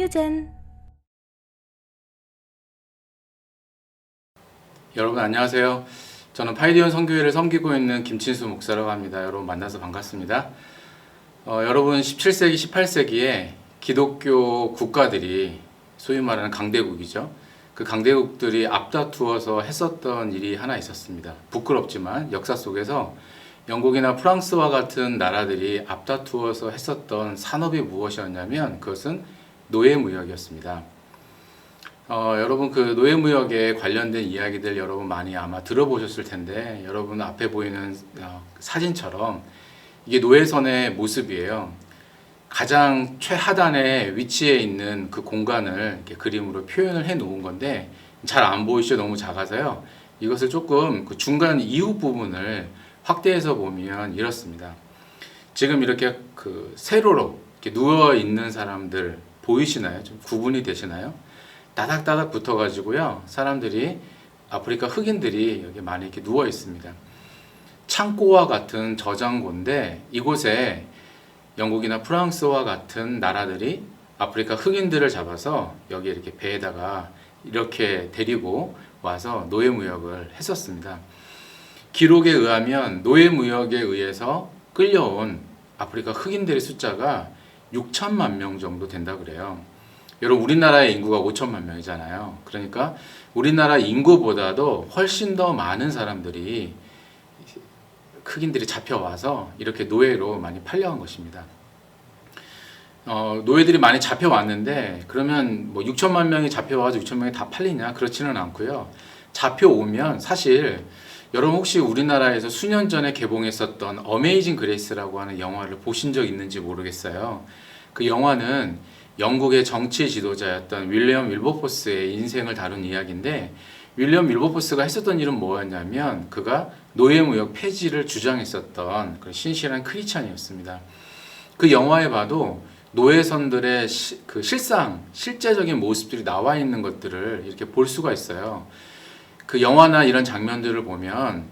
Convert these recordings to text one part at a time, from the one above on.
김유진. 여러분 안녕하세요. 저는 파이디온 선교회를 섬기고 있는 김친수 목사라고 합니다. 여러분 만나서 반갑습니다. 여러분 17세기, 18세기에 기독교 국가들이 소위 말하는 강대국이죠. 그 강대국들이 앞다투어서 했었던 일이 하나 있었습니다. 부끄럽지만 역사 속에서 영국이나 프랑스와 같은 나라들이 앞다투어서 했었던 산업이 무엇이었냐면 그것은 노예무역이었습니다. 여러분 그 노예무역에 관련된 이야기들 여러분 많이 아마 들어보셨을 텐데 여러분 앞에 보이는 사진처럼 이게 노예선의 모습이에요. 가장 최하단에 위치해 있는 그 공간을 이렇게 그림으로 표현을 해 놓은 건데 잘 안 보이시죠? 너무 작아서요. 이것을 조금 그 중간 이후 부분을 확대해서 보면 이렇습니다. 지금 이렇게 그 세로로 이렇게 누워 있는 사람들 보이시나요? 좀 구분이 되시나요? 따닥따닥 붙어가지고요. 사람들이 아프리카 흑인들이 여기 많이 이렇게 누워 있습니다. 창고와 같은 저장고인데 이곳에 영국이나 프랑스와 같은 나라들이 아프리카 흑인들을 잡아서 여기 이렇게 배에다가 이렇게 데리고 와서 노예무역을 했었습니다. 기록에 의하면 노예무역에 의해서 끌려온 아프리카 흑인들의 숫자가 6천만 명 정도 된다 그래요. 여러분 우리나라의 인구가 5천만 명이잖아요. 그러니까 우리나라 인구보다도 훨씬 더 많은 사람들이 흑인들이 잡혀와서 이렇게 노예로 많이 팔려간 것입니다. 노예들이 많이 잡혀왔는데 그러면 뭐 6천만 명이 잡혀와서 6천 명이 다 팔리냐? 그렇지는 않고요. 잡혀오면 사실 여러분 혹시 우리나라에서 수년 전에 개봉했었던 어메이징 그레이스라고 하는 영화를 보신 적 있는지 모르겠어요. 그 영화는 영국의 정치 지도자였던 윌리엄 윌버포스의 인생을 다룬 이야기인데 윌리엄 윌버포스가 했었던 일은 뭐였냐면 그가 노예무역 폐지를 주장했었던 그런 신실한 크리스찬이었습니다. 그 영화에 봐도 노예선들의 그 실제적인 모습들이 나와 있는 것들을 이렇게 볼 수가 있어요. 그 영화나 이런 장면들을 보면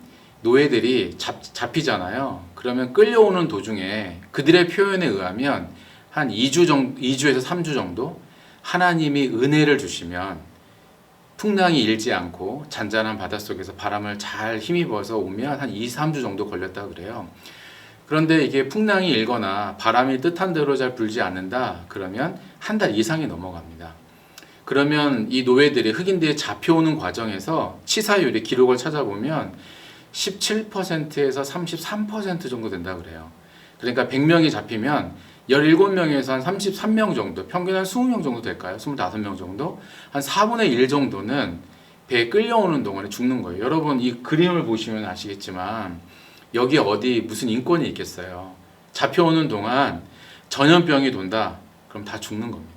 노예들이 잡히잖아요. 그러면 끌려오는 도중에 그들의 표현에 의하면 한 2주에서 3주 정도 하나님이 은혜를 주시면 풍랑이 일지 않고 잔잔한 바닷속에서 바람을 잘 힘입어서 오면 한 2, 3주 정도 걸렸다 그래요. 그런데 이게 풍랑이 일거나 바람이 뜻한 대로 잘 불지 않는다 그러면 한 달 이상이 넘어갑니다. 그러면 이 노예들이 흑인들이 잡혀오는 과정에서 치사율의 기록을 찾아보면 17%에서 33% 정도 된다 그래요. 그러니까 100명이 잡히면 17명에서 한 33명 정도, 평균 한 20명 정도 될까요? 25명 정도? 한 4분의 1 정도는 배에 끌려오는 동안에 죽는 거예요. 여러분 이 그림을 보시면 아시겠지만 여기 어디 무슨 인권이 있겠어요. 잡혀오는 동안 전염병이 돈다? 그럼 다 죽는 겁니다.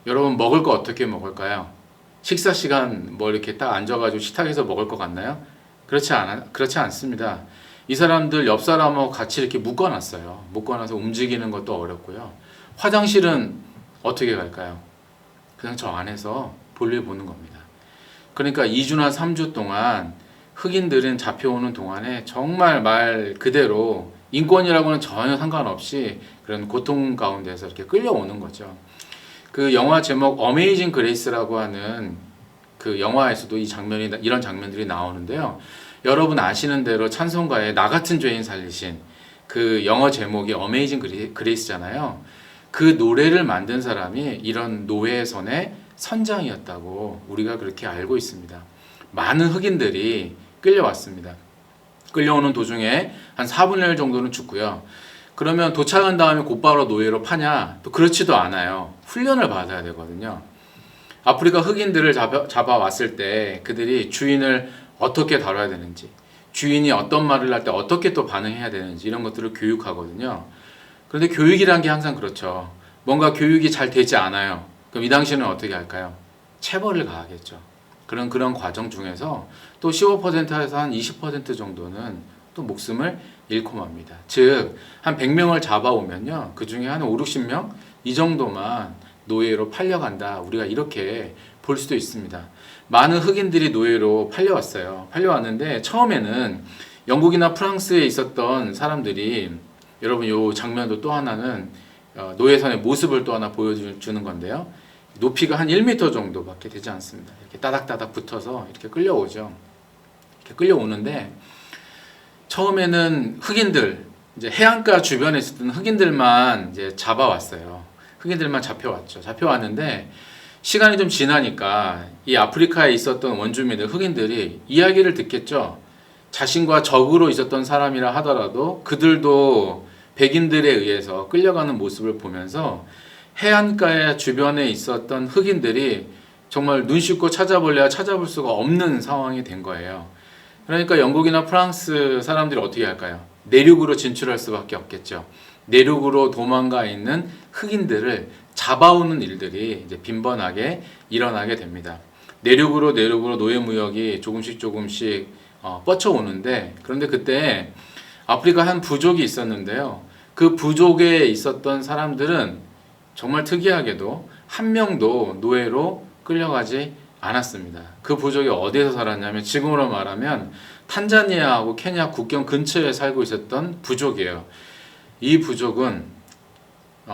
여러분 먹을 거 어떻게 먹을까요? 식사 시간 뭐 이렇게 딱 앉아가지고 식탁에서 먹을 것 같나요? 그렇지 않습니다. 이 사람들 옆 사람하고 같이 이렇게 묶어놨어요. 묶어놔서 움직이는 것도 어렵고요. 화장실은 어떻게 갈까요? 그냥 저 안에서 볼일 보는 겁니다. 그러니까 2주나 3주 동안 흑인들은 잡혀오는 동안에 정말 말 그대로 인권이라고는 전혀 상관없이 그런 고통 가운데서 이렇게 끌려오는 거죠. 그 영화 제목 어메이징 그레이스라고 하는 그 영화에서도 이런 장면들이 나오는데요. 여러분 아시는 대로 찬송가에 나 같은 죄인 살리신 그 영어 제목이 어메이징 그레이스잖아요. 그 노래를 만든 사람이 이런 노예선의 선장이었다고 우리가 그렇게 알고 있습니다. 많은 흑인들이 끌려왔습니다. 끌려오는 도중에 한 4분의 1 정도는 죽고요. 그러면 도착한 다음에 곧바로 노예로 파냐? 또 그렇지도 않아요. 훈련을 받아야 되거든요. 아프리카 흑인들을 잡아왔을 때 그들이 주인을 어떻게 다뤄야 되는지, 주인이 어떤 말을 할 때 어떻게 또 반응해야 되는지 이런 것들을 교육하거든요. 그런데 교육이란 게 항상 그렇죠. 뭔가 교육이 잘 되지 않아요. 그럼 이 당시에는 어떻게 할까요? 체벌을 가하겠죠. 그런 과정 중에서 또 15%에서 한 20% 정도는 또 목숨을 잃고 맙니다. 즉, 한 100명을 잡아오면요. 그 중에 한 5, 60명? 이 정도만 노예로 팔려간다. 우리가 이렇게 볼 수도 있습니다. 많은 흑인들이 노예로 팔려왔어요. 팔려왔는데 처음에는 영국이나 프랑스에 있었던 사람들이 여러분 이 장면도 또 하나는 노예선의 모습을 또 하나 보여주는 건데요. 높이가 한 1m 정도밖에 되지 않습니다. 이렇게 따닥따닥 붙어서 이렇게 끌려오죠. 이렇게 끌려오는데 처음에는 흑인들, 이제 해안가 주변에 있었던 흑인들만 이제 잡아왔어요. 흑인들만 잡혀왔죠. 잡혀왔는데 시간이 좀 지나니까 이 아프리카에 있었던 원주민들, 흑인들이 이야기를 듣겠죠. 자신과 적으로 있었던 사람이라 하더라도 그들도 백인들에 의해서 끌려가는 모습을 보면서 해안가의 주변에 있었던 흑인들이 정말 눈 씻고 찾아볼래야 찾아볼 수가 없는 상황이 된 거예요. 그러니까 영국이나 프랑스 사람들이 어떻게 할까요? 내륙으로 진출할 수밖에 없겠죠. 내륙으로 도망가 있는 흑인들을 잡아오는 일들이 이제 빈번하게 일어나게 됩니다. 내륙으로 노예무역이 조금씩 뻗쳐오는데, 그런데 그때 아프리카 한 부족이 있었는데요. 그 부족에 있었던 사람들은 정말 특이하게도 한 명도 노예로 끌려가지 않았습니다. 그 부족이 어디에서 살았냐면 지금으로 말하면 탄자니아하고 케냐 국경 근처에 살고 있었던 부족이에요. 이 부족은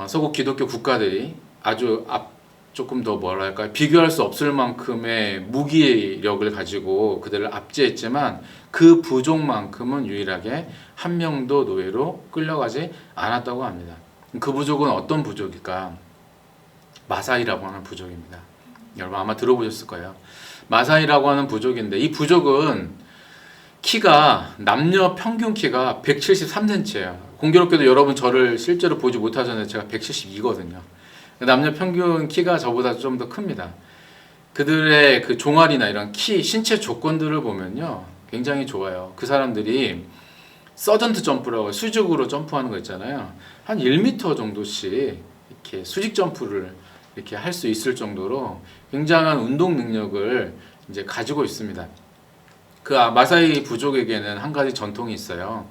서구 기독교 국가들이 아주 조금 더 뭐랄까 비교할 수 없을 만큼의 무기력을 가지고 그들을 압제했지만 그 부족만큼은 유일하게 한 명도 노예로 끌려가지 않았다고 합니다. 그 부족은 어떤 부족일까? 마사이라고 하는 부족입니다. 여러분 아마 들어보셨을 거예요. 마사이라고 하는 부족인데 이 부족은 키가 남녀 평균 키가 173cm예요. 공교롭게도 여러분 저를 실제로 보지 못하잖아요. 제가 172거든요. 남녀 평균 키가 저보다 좀 더 큽니다. 그들의 그 종아리나 이런 신체 조건들을 보면요. 굉장히 좋아요. 그 사람들이 서전트 점프라고 수직으로 점프하는 거 있잖아요. 한 1m 정도씩 이렇게 수직 점프를 이렇게 할 수 있을 정도로 굉장한 운동 능력을 이제 가지고 있습니다. 그 마사이 부족에게는 한 가지 전통이 있어요.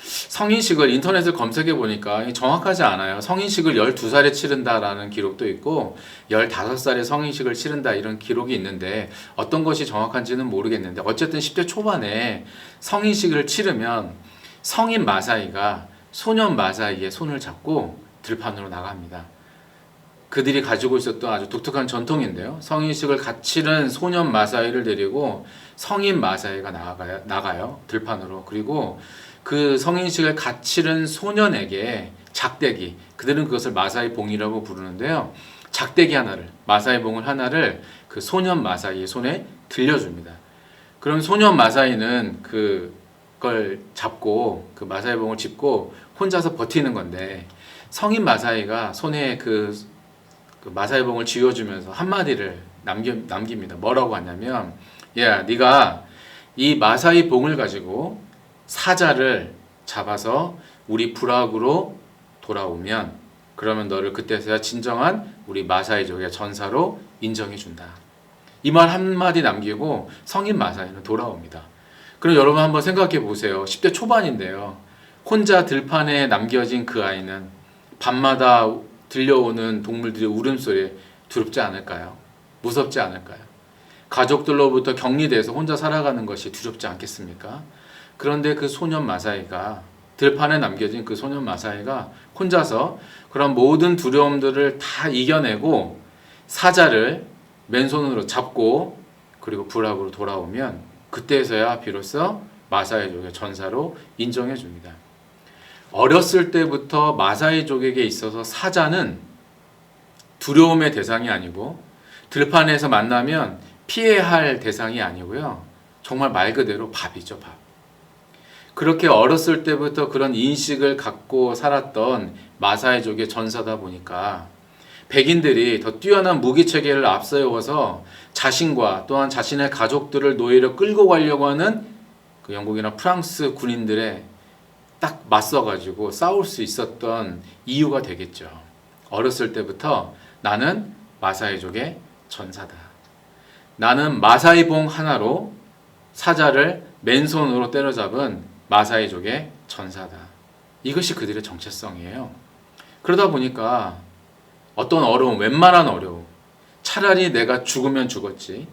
성인식을 인터넷을 검색해 보니까 정확하지 않아요. 성인식을 12살에 치른다라는 기록도 있고 15살에 성인식을 치른다 이런 기록이 있는데 어떤 것이 정확한지는 모르겠는데 어쨌든 10대 초반에 성인식을 치르면 성인 마사이가 소년 마사이의 손을 잡고 들판으로 나갑니다. 그들이 가지고 있었던 아주 독특한 전통인데요. 성인식을 갓 치른 소년 마사이를 데리고 성인 마사이가 나가요. 들판으로. 그리고 그 성인식을 갓 치른 소년에게 작대기, 그들은 그것을 마사이 봉이라고 부르는데요. 작대기 하나를, 마사이 봉을 하나를 그 소년 마사이의 손에 들려줍니다. 그럼 소년 마사이는 그걸 잡고 그 마사이 봉을 짚고 혼자서 버티는 건데 성인 마사이가 손에 그 마사이 봉을 쥐어주면서 한마디를 남깁니다. 뭐라고 하냐면, 야, 네가 이 마사이 봉을 가지고 사자를 잡아서 우리 부락으로 돌아오면 그러면 너를 그때서야 진정한 우리 마사이족의 전사로 인정해준다. 이 말 한마디 남기고 성인 마사이는 돌아옵니다. 그럼 여러분 한번 생각해 보세요. 10대 초반인데요. 혼자 들판에 남겨진 그 아이는 밤마다 들려오는 동물들의 울음소리에 두렵지 않을까요? 무섭지 않을까요? 가족들로부터 격리돼서 혼자 살아가는 것이 두렵지 않겠습니까? 그런데 그 소년 마사이가 들판에 남겨진 그 소년 마사이가 혼자서 그런 모든 두려움들을 다 이겨내고 사자를 맨손으로 잡고 그리고 부락으로 돌아오면 그때서야 비로소 마사이족의 전사로 인정해 줍니다. 어렸을 때부터 마사이족에게 있어서 사자는 두려움의 대상이 아니고 들판에서 만나면 피해야 할 대상이 아니고요. 정말 말 그대로 밥이죠, 밥. 그렇게 어렸을 때부터 그런 인식을 갖고 살았던 마사이족의 전사다 보니까 백인들이 더 뛰어난 무기 체계를 앞세워서 자신과 또한 자신의 가족들을 노예로 끌고 가려고 하는 그 영국이나 프랑스 군인들의 딱 맞서가지고 싸울 수 있었던 이유가 되겠죠. 어렸을 때부터 나는 마사이족의 전사다. 나는 마사이봉 하나로 사자를 맨손으로 때려잡은 마사이족의 전사다. 이것이 그들의 정체성이에요. 그러다 보니까 어떤 어려움, 웬만한 어려움, 차라리 내가 죽으면 죽었지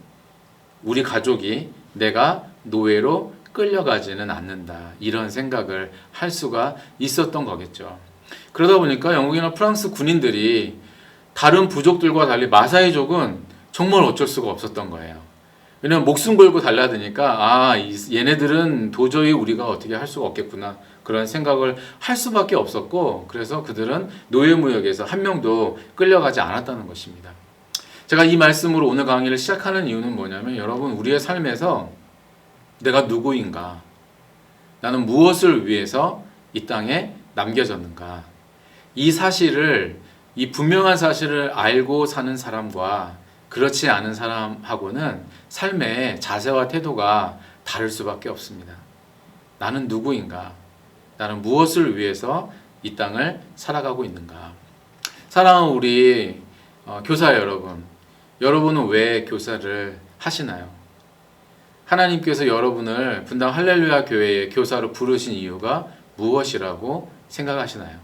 우리 가족이 내가 노예로 끌려가지는 않는다. 이런 생각을 할 수가 있었던 거겠죠. 그러다 보니까 영국이나 프랑스 군인들이 다른 부족들과 달리 마사이족은 정말 어쩔 수가 없었던 거예요. 왜냐면 목숨 걸고 달라드니까 얘네들은 도저히 우리가 어떻게 할 수가 없겠구나 그런 생각을 할 수밖에 없었고, 그래서 그들은 노예무역에서 한 명도 끌려가지 않았다는 것입니다. 제가 이 말씀으로 오늘 강의를 시작하는 이유는 뭐냐면, 여러분, 우리의 삶에서 내가 누구인가, 나는 무엇을 위해서 이 땅에 남겨졌는가, 이 분명한 사실을 알고 사는 사람과 그렇지 않은 사람하고는 삶의 자세와 태도가 다를 수밖에 없습니다. 나는 누구인가? 나는 무엇을 위해서 이 땅을 살아가고 있는가? 사랑하는 우리 교사 여러분, 여러분은 왜 교사를 하시나요? 하나님께서 여러분을 분당 할렐루야 교회의 교사로 부르신 이유가 무엇이라고 생각하시나요?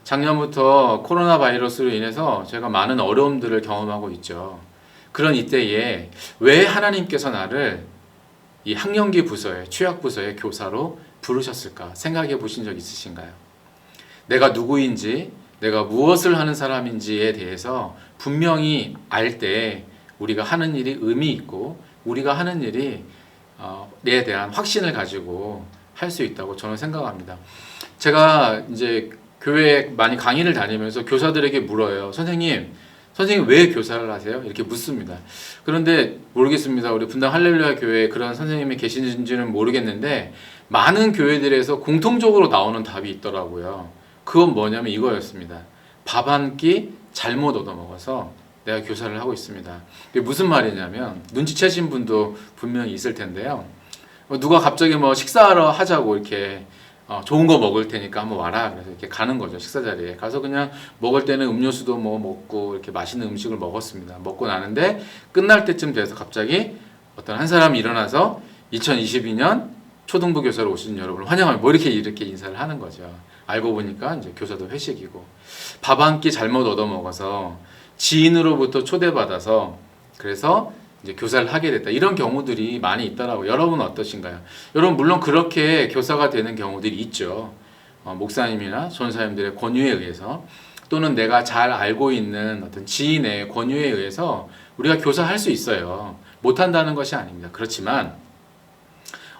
작년부터 코로나 바이러스로 인해서 제가 많은 어려움들을 경험하고 있죠. 그런 이때에 왜 하나님께서 나를 이 학령기 부서의 취약 부서의 교사로 부르셨을까 생각해 보신 적 있으신가요? 내가 누구인지, 내가 무엇을 하는 사람인지에 대해서 분명히 알 때 우리가 하는 일이 의미 있고, 우리가 하는 일이 에 대한 확신을 가지고 할 수 있다고 저는 생각합니다. 제가 이제 교회에 많이 강의를 다니면서 교사들에게 물어요. 선생님 왜 교사를 하세요? 이렇게 묻습니다. 그런데 모르겠습니다. 우리 분당 할렐루야 교회에 그런 선생님이 계시는지는 모르겠는데, 많은 교회들에서 공통적으로 나오는 답이 있더라고요. 그건 뭐냐면 이거였습니다. 밥 한 끼 잘못 얻어먹어서 내가 교사를 하고 있습니다. 이게 무슨 말이냐면, 눈치채신 분도 분명히 있을 텐데요. 누가 갑자기 식사하러 하자고 이렇게 좋은 거 먹을 테니까 한번 와라. 그래서 이렇게 가는 거죠. 식사 자리에 가서 그냥 먹을 때는 음료수도 먹고 이렇게 맛있는 음식을 먹었습니다. 먹고 나는데 끝날 때쯤 돼서 갑자기 어떤 한 사람이 일어나서 2022년 초등부 교사로 오신 여러분을 환영합니다. 이렇게 인사를 하는 거죠. 알고 보니까 이제 교사도 회식이고, 밥 한 끼 잘못 얻어먹어서 지인으로부터 초대받아서 그래서 이제 교사를 하게 됐다. 이런 경우들이 많이 있더라고요. 여러분은 어떠신가요? 여러분, 물론 그렇게 교사가 되는 경우들이 있죠. 목사님이나 전사님들의 권유에 의해서, 또는 내가 잘 알고 있는 어떤 지인의 권유에 의해서 우리가 교사할 수 있어요. 못한다는 것이 아닙니다. 그렇지만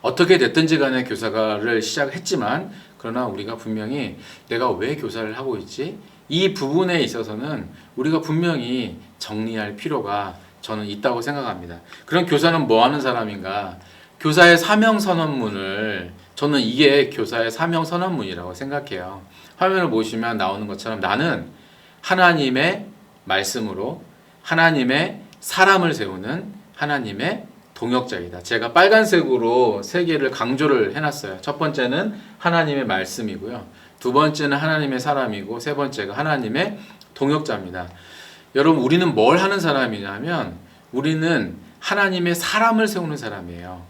어떻게 됐든지 간에 교사를 시작했지만, 그러나 우리가 분명히 내가 왜 교사를 하고 있지? 이 부분에 있어서는 우리가 분명히 정리할 필요가 저는 있다고 생각합니다. 그럼 교사는 뭐 하는 사람인가? 교사의 사명선언문을, 저는 이게 교사의 사명선언문이라고 생각해요. 화면을 보시면 나오는 것처럼, 나는 하나님의 말씀으로 하나님의 사람을 세우는 하나님의 동역자이다. 제가 빨간색으로 세 개를 강조를 해놨어요. 첫 번째는 하나님의 말씀이고요. 두 번째는 하나님의 사람이고, 세 번째가 하나님의 동역자입니다. 여러분, 우리는 뭘 하는 사람이냐면, 우리는 하나님의 사람을 세우는 사람이에요.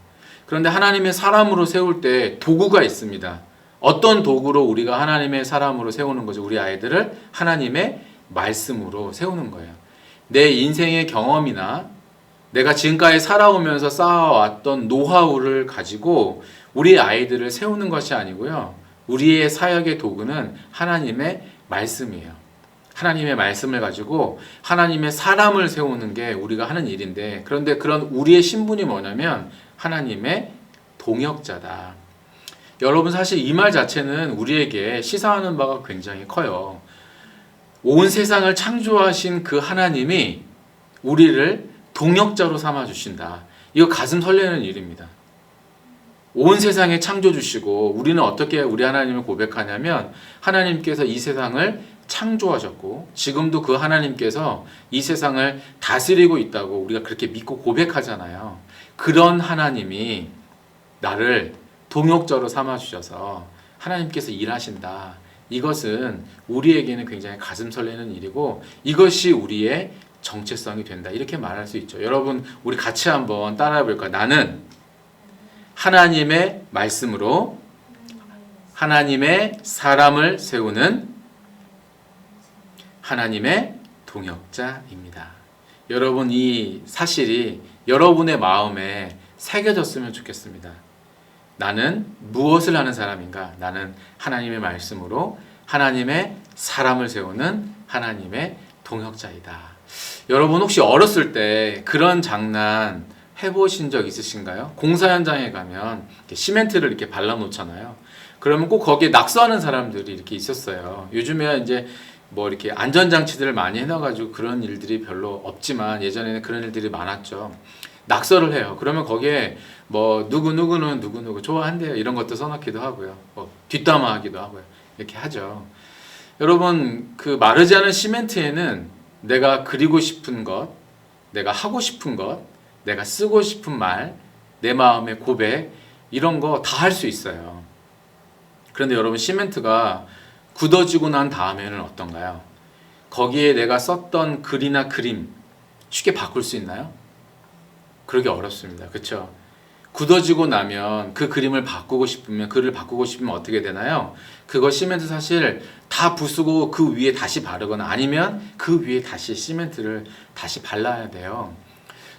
그런데 하나님의 사람으로 세울 때 도구가 있습니다. 어떤 도구로 우리가 하나님의 사람으로 세우는 거죠? 우리 아이들을 하나님의 말씀으로 세우는 거예요. 내 인생의 경험이나 내가 지금까지 살아오면서 쌓아왔던 노하우를 가지고 우리 아이들을 세우는 것이 아니고요. 우리의 사역의 도구는 하나님의 말씀이에요. 하나님의 말씀을 가지고 하나님의 사람을 세우는 게 우리가 하는 일인데, 그런데 그런 우리의 신분이 뭐냐면 하나님의 동역자다. 여러분, 사실 이 말 자체는 우리에게 시사하는 바가 굉장히 커요. 온 세상을 창조하신 그 하나님이 우리를 동역자로 삼아주신다. 이거 가슴 설레는 일입니다. 온 세상에 창조주시고, 우리는 어떻게 우리 하나님을 고백하냐면, 하나님께서 이 세상을 창조하셨고 지금도 그 하나님께서 이 세상을 다스리고 있다고 우리가 그렇게 믿고 고백하잖아요. 그런 하나님이 나를 동역자로 삼아주셔서 하나님께서 일하신다. 이것은 우리에게는 굉장히 가슴 설레는 일이고, 이것이 우리의 정체성이 된다. 이렇게 말할 수 있죠. 여러분, 우리 같이 한번 따라해 볼까요? 나는 하나님의 말씀으로 하나님의 사람을 세우는 하나님의 동역자입니다. 여러분, 이 사실이 여러분의 마음에 새겨졌으면 좋겠습니다. 나는 무엇을 하는 사람인가? 나는 하나님의 말씀으로 하나님의 사람을 세우는 하나님의 동역자이다. 여러분 혹시 어렸을 때 그런 장난 해보신 적 있으신가요? 공사 현장에 가면 이렇게 시멘트를 이렇게 발라놓잖아요. 그러면 꼭 거기에 낙서하는 사람들이 이렇게 있었어요. 요즘에 이제 뭐 이렇게 안전장치들을 많이 해놔가지고 그런 일들이 별로 없지만 예전에는 그런 일들이 많았죠. 낙서를 해요. 그러면 거기에 뭐 누구누구는 누구누구 좋아한대요. 이런 것도 써놓기도 하고요. 뭐 뒷담화하기도 하고요. 이렇게 하죠. 여러분 그 마르지 않은 시멘트에는 내가 그리고 싶은 것, 내가 하고 싶은 것, 내가 쓰고 싶은 말, 내 마음의 고백 이런 거 다 할 수 있어요. 그런데 여러분 시멘트가 굳어지고 난 다음에는 어떤가요? 거기에 내가 썼던 글이나 그림 쉽게 바꿀 수 있나요? 그러기 어렵습니다. 그렇죠? 굳어지고 나면 그 그림을 바꾸고 싶으면 글을 바꾸고 싶으면 어떻게 되나요? 그거 시멘트 사실 다 부수고 그 위에 다시 바르거나 아니면 그 위에 다시 시멘트를 다시 발라야 돼요.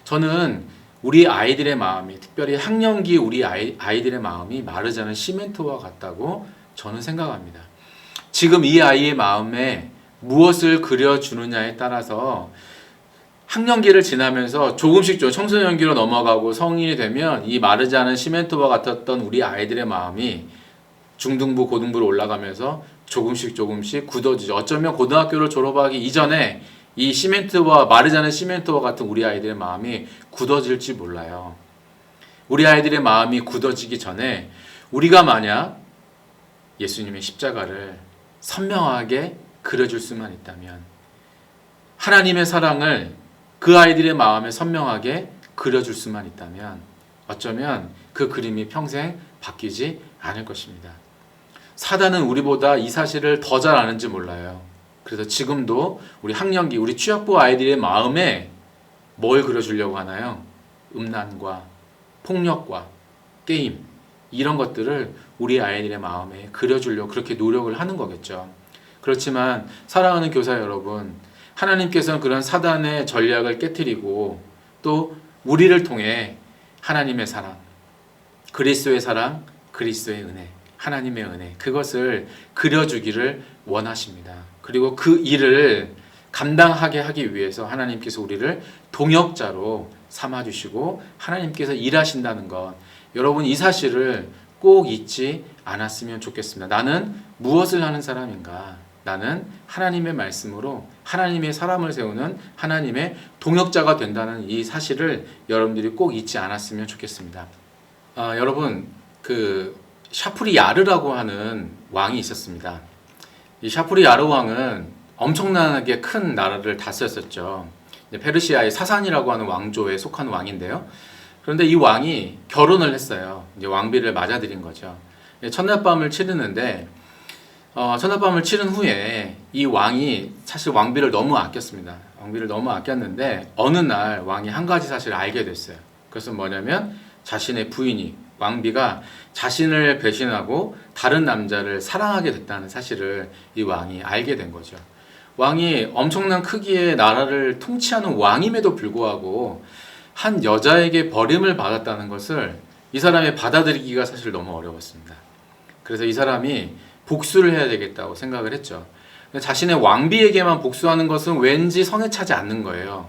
저는 우리 아이들의 마음이 특별히 학령기 우리 아이들의 마음이 마르지 않은 시멘트와 같다고 저는 생각합니다. 지금 이 아이의 마음에 무엇을 그려주느냐에 따라서 학령기를 지나면서 조금씩 청소년기로 넘어가고 성인이 되면 이 마르지 않은 시멘트와 같았던 우리 아이들의 마음이 중등부, 고등부로 올라가면서 조금씩 굳어지죠. 어쩌면 고등학교를 졸업하기 이전에 이 시멘트와 마르지 않은 시멘트와 같은 우리 아이들의 마음이 굳어질지 몰라요. 우리 아이들의 마음이 굳어지기 전에 우리가 만약 예수님의 십자가를 선명하게 그려줄 수만 있다면 하나님의 사랑을 그 아이들의 마음에 선명하게 그려줄 수만 있다면 어쩌면 그 그림이 평생 바뀌지 않을 것입니다. 사단은 우리보다 이 사실을 더 잘 아는지 몰라요. 그래서 지금도 우리 학령기, 우리 취학부 아이들의 마음에 뭘 그려주려고 하나요? 음란과 폭력과 게임 이런 것들을 우리 아이들의 마음에 그려주려고 그렇게 노력을 하는 거겠죠. 그렇지만 사랑하는 교사 여러분, 하나님께서는 그런 사단의 전략을 깨트리고 또 우리를 통해 하나님의 사랑, 그리스도의 사랑, 그리스도의 은혜, 하나님의 은혜 그것을 그려주기를 원하십니다. 그리고 그 일을 감당하게 하기 위해서 하나님께서 우리를 동역자로 삼아주시고 하나님께서 일하신다는 것 여러분 이 사실을 꼭 잊지 않았으면 좋겠습니다. 나는 무엇을 하는 사람인가? 나는 하나님의 말씀으로 하나님의 사람을 세우는 하나님의 동역자가 된다는 이 사실을 여러분들이 꼭 잊지 않았으면 좋겠습니다. 여러분 그 샤프리야르라고 하는 왕이 있었습니다. 이 샤프리야르 왕은 엄청나게 큰 나라를 다스렸었죠. 페르시아의 사산이라고 하는 왕조에 속한 왕인데요. 그런데 이 왕이 결혼을 했어요. 이제 왕비를 맞아들인 거죠. 첫날밤을 치르는데 첫날밤을 치른 후에 이 왕이 사실 왕비를 너무 아꼈습니다. 왕비를 너무 아꼈는데 어느 날 왕이 한 가지 사실을 알게 됐어요. 그것은 뭐냐면 자신의 부인이 왕비가 자신을 배신하고 다른 남자를 사랑하게 됐다는 사실을 이 왕이 알게 된 거죠. 왕이 엄청난 크기의 나라를 통치하는 왕임에도 불구하고 한 여자에게 버림을 받았다는 것을 이 사람이 받아들이기가 사실 너무 어려웠습니다. 그래서 이 사람이 복수를 해야 되겠다고 생각을 했죠. 자신의 왕비에게만 복수하는 것은 왠지 성에 차지 않는 거예요.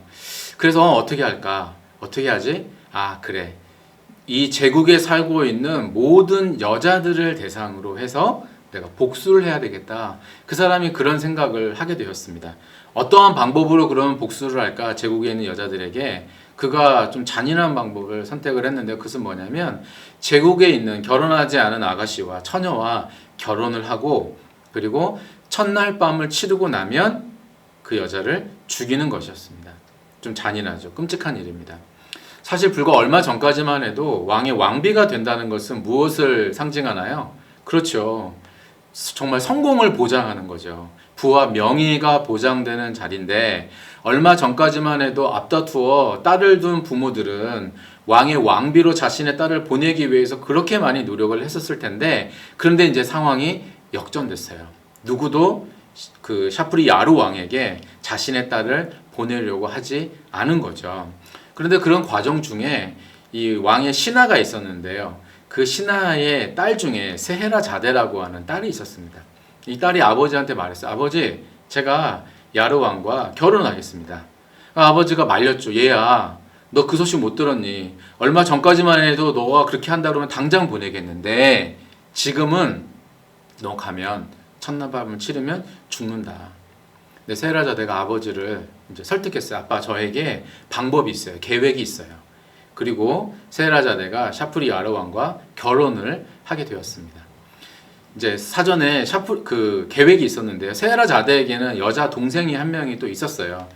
그래서 어떻게 할까? 어떻게 하지? 그래. 이 제국에 살고 있는 모든 여자들을 대상으로 해서 내가 복수를 해야 되겠다. 그 사람이 그런 생각을 하게 되었습니다. 어떠한 방법으로 그러면 복수를 할까? 제국에 있는 여자들에게 그가 좀 잔인한 방법을 선택을 했는데 그것은 뭐냐면 제국에 있는 결혼하지 않은 아가씨와 처녀와 결혼을 하고 그리고 첫날 밤을 치르고 나면 그 여자를 죽이는 것이었습니다. 좀 잔인하죠. 끔찍한 일입니다. 사실 불과 얼마 전까지만 해도 왕의 왕비가 된다는 것은 무엇을 상징하나요? 그렇죠. 정말 성공을 보장하는 거죠. 부와 명예가 보장되는 자리인데 얼마 전까지만 해도 앞다투어 딸을 둔 부모들은 왕의 왕비로 자신의 딸을 보내기 위해서 그렇게 많이 노력을 했었을 텐데 그런데 이제 상황이 역전됐어요. 누구도 그 샤프리야르 왕에게 자신의 딸을 보내려고 하지 않은 거죠. 그런데 그런 과정 중에 이 왕의 신하가 있었는데요. 그 신하의 딸 중에 세헤라 자데라고 하는 딸이 있었습니다. 이 딸이 아버지한테 말했어요. 아버지, 제가 야르왕과 결혼하겠습니다. 아버지가 말렸죠. 얘야, 너 그 소식 못 들었니? 얼마 전까지만 해도 너가 그렇게 한다 그러면 당장 보내겠는데 지금은 너 가면 첫날밤을 치르면 죽는다. 근데 세라자대가 아버지를 이제 설득했어요. 아빠, 저에게 방법이 있어요. 계획이 있어요. 그리고 세라자대가 샤프리 야르왕과 결혼을 하게 되었습니다. 이제 사전에 그 계획이 있었는데요. 세라자대에게는 여자 동생이 한 명이 또 있었어요.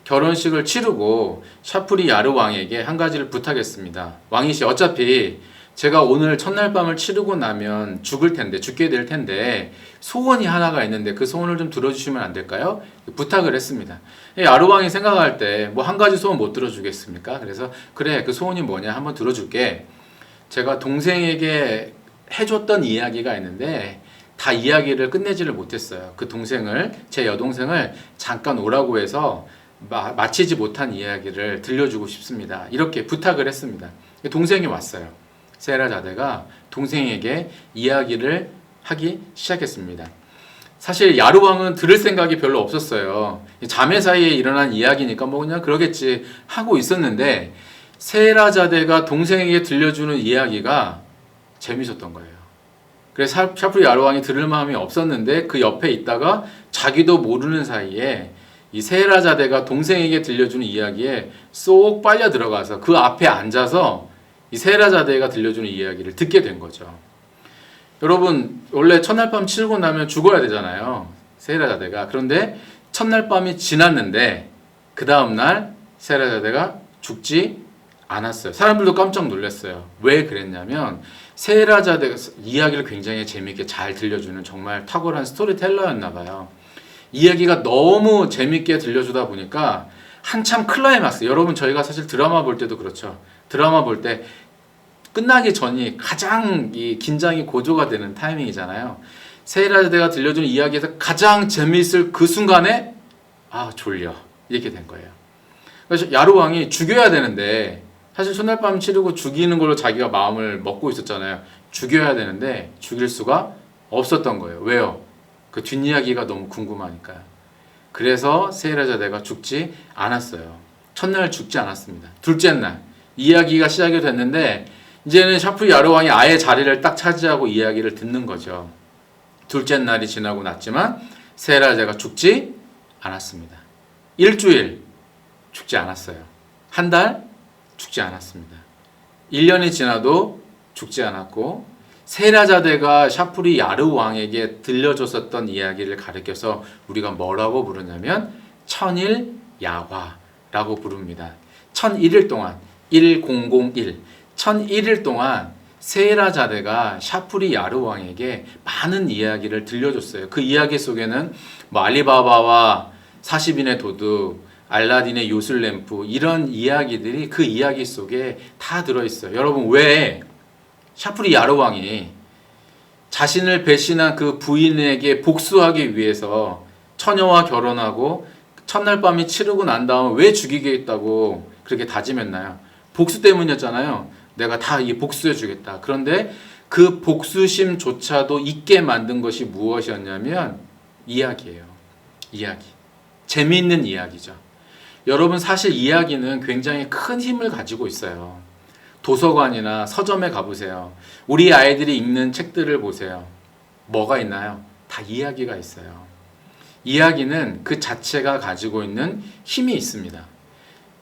결혼식을 치르고 샤프리 야르왕에게 한 가지를 부탁했습니다. 왕이시, 어차피 제가 오늘 첫날 밤을 치르고 나면 죽게 될 텐데 소원이 하나가 있는데 그 소원을 좀 들어주시면 안 될까요? 부탁을 했습니다. 야르왕이 생각할 때 뭐 한 가지 소원 못 들어주겠습니까? 그래서 그래, 그 소원이 뭐냐 한번 들어줄게. 제가 동생에게 해줬던 이야기가 있는데 다 이야기를 끝내지를 못했어요. 그 동생을, 제 여동생을 잠깐 오라고 해서 마치지 못한 이야기를 들려주고 싶습니다. 이렇게 부탁을 했습니다. 동생이 왔어요. 세라자대가 동생에게 이야기를 하기 시작했습니다. 사실 야르왕은 들을 생각이 별로 없었어요. 자매 사이에 일어난 이야기니까 뭐 그냥 그러겠지 하고 있었는데 세라자대가 동생에게 들려주는 이야기가 재밌었던 거예요. 그래서 샤프리 야르왕이 들을 마음이 없었는데 그 옆에 있다가 자기도 모르는 사이에 이 세라자대가 동생에게 들려주는 이야기에 쏙 빨려 들어가서 그 앞에 앉아서 이 세라자대가 들려주는 이야기를 듣게 된 거죠. 여러분, 원래 첫날 밤 치르고 나면 죽어야 되잖아요. 세라자대가. 그런데 첫날 밤이 지났는데 그 다음날 세라자대가 죽지 않았어요. 사람들도 깜짝 놀랐어요. 왜 그랬냐면 세라자대가 이야기를 굉장히 재밌게 잘 들려주는 정말 탁월한 스토리텔러였나 봐요. 이야기가 너무 재밌게 들려주다 보니까 한참 클라이막스, 여러분 저희가 사실 드라마 볼 때도 그렇죠. 드라마 볼 때 끝나기 전이 가장 이 긴장이 고조가 되는 타이밍이잖아요. 세라자대가 들려주는 이야기에서 가장 재미있을 그 순간에 졸려, 이렇게 된 거예요. 그래서 야르왕이 죽여야 되는데 사실 첫날 밤 치르고 죽이는 걸로 자기가 마음을 먹고 있었잖아요. 죽여야 되는데 죽일 수가 없었던 거예요. 왜요? 그 뒷이야기가 너무 궁금하니까요. 그래서 세라자대가 죽지 않았어요. 첫날 죽지 않았습니다. 둘째 날 이야기가 시작이 됐는데 이제는 샤프리 야르왕이 아예 자리를 딱 차지하고 이야기를 듣는 거죠. 둘째 날이 지나고 났지만 세라자가 죽지 않았습니다. 일주일 죽지 않았어요. 한 달 죽지 않았습니다. 1년이 지나도 죽지 않았고 세라자대가 샤프리 야르왕에게 들려줬었던 이야기를 가리켜서 우리가 뭐라고 부르냐면 천일야화라고 부릅니다. 1001일 동안 1001 1001일 동안 세라자대가 샤프리 야르왕에게 많은 이야기를 들려줬어요. 그 이야기 속에는 뭐 알리바바와 40인의 도둑, 알라딘의 요술램프 이런 이야기들이 그 이야기 속에 다 들어있어요. 여러분, 왜 샤프리 야르왕이 자신을 배신한 그 부인에게 복수하기 위해서 처녀와 결혼하고 첫날 밤이 치르고 난 다음 왜 죽이겠다고 그렇게 다짐했나요? 복수 때문이었잖아요. 내가 다 이 복수해 주겠다. 그런데 그 복수심조차도 잊게 만든 것이 무엇이었냐면 이야기예요. 이야기. 재미있는 이야기죠. 여러분, 사실 이야기는 굉장히 큰 힘을 가지고 있어요. 도서관이나 서점에 가보세요. 우리 아이들이 읽는 책들을 보세요. 뭐가 있나요? 다 이야기가 있어요. 이야기는 그 자체가 가지고 있는 힘이 있습니다.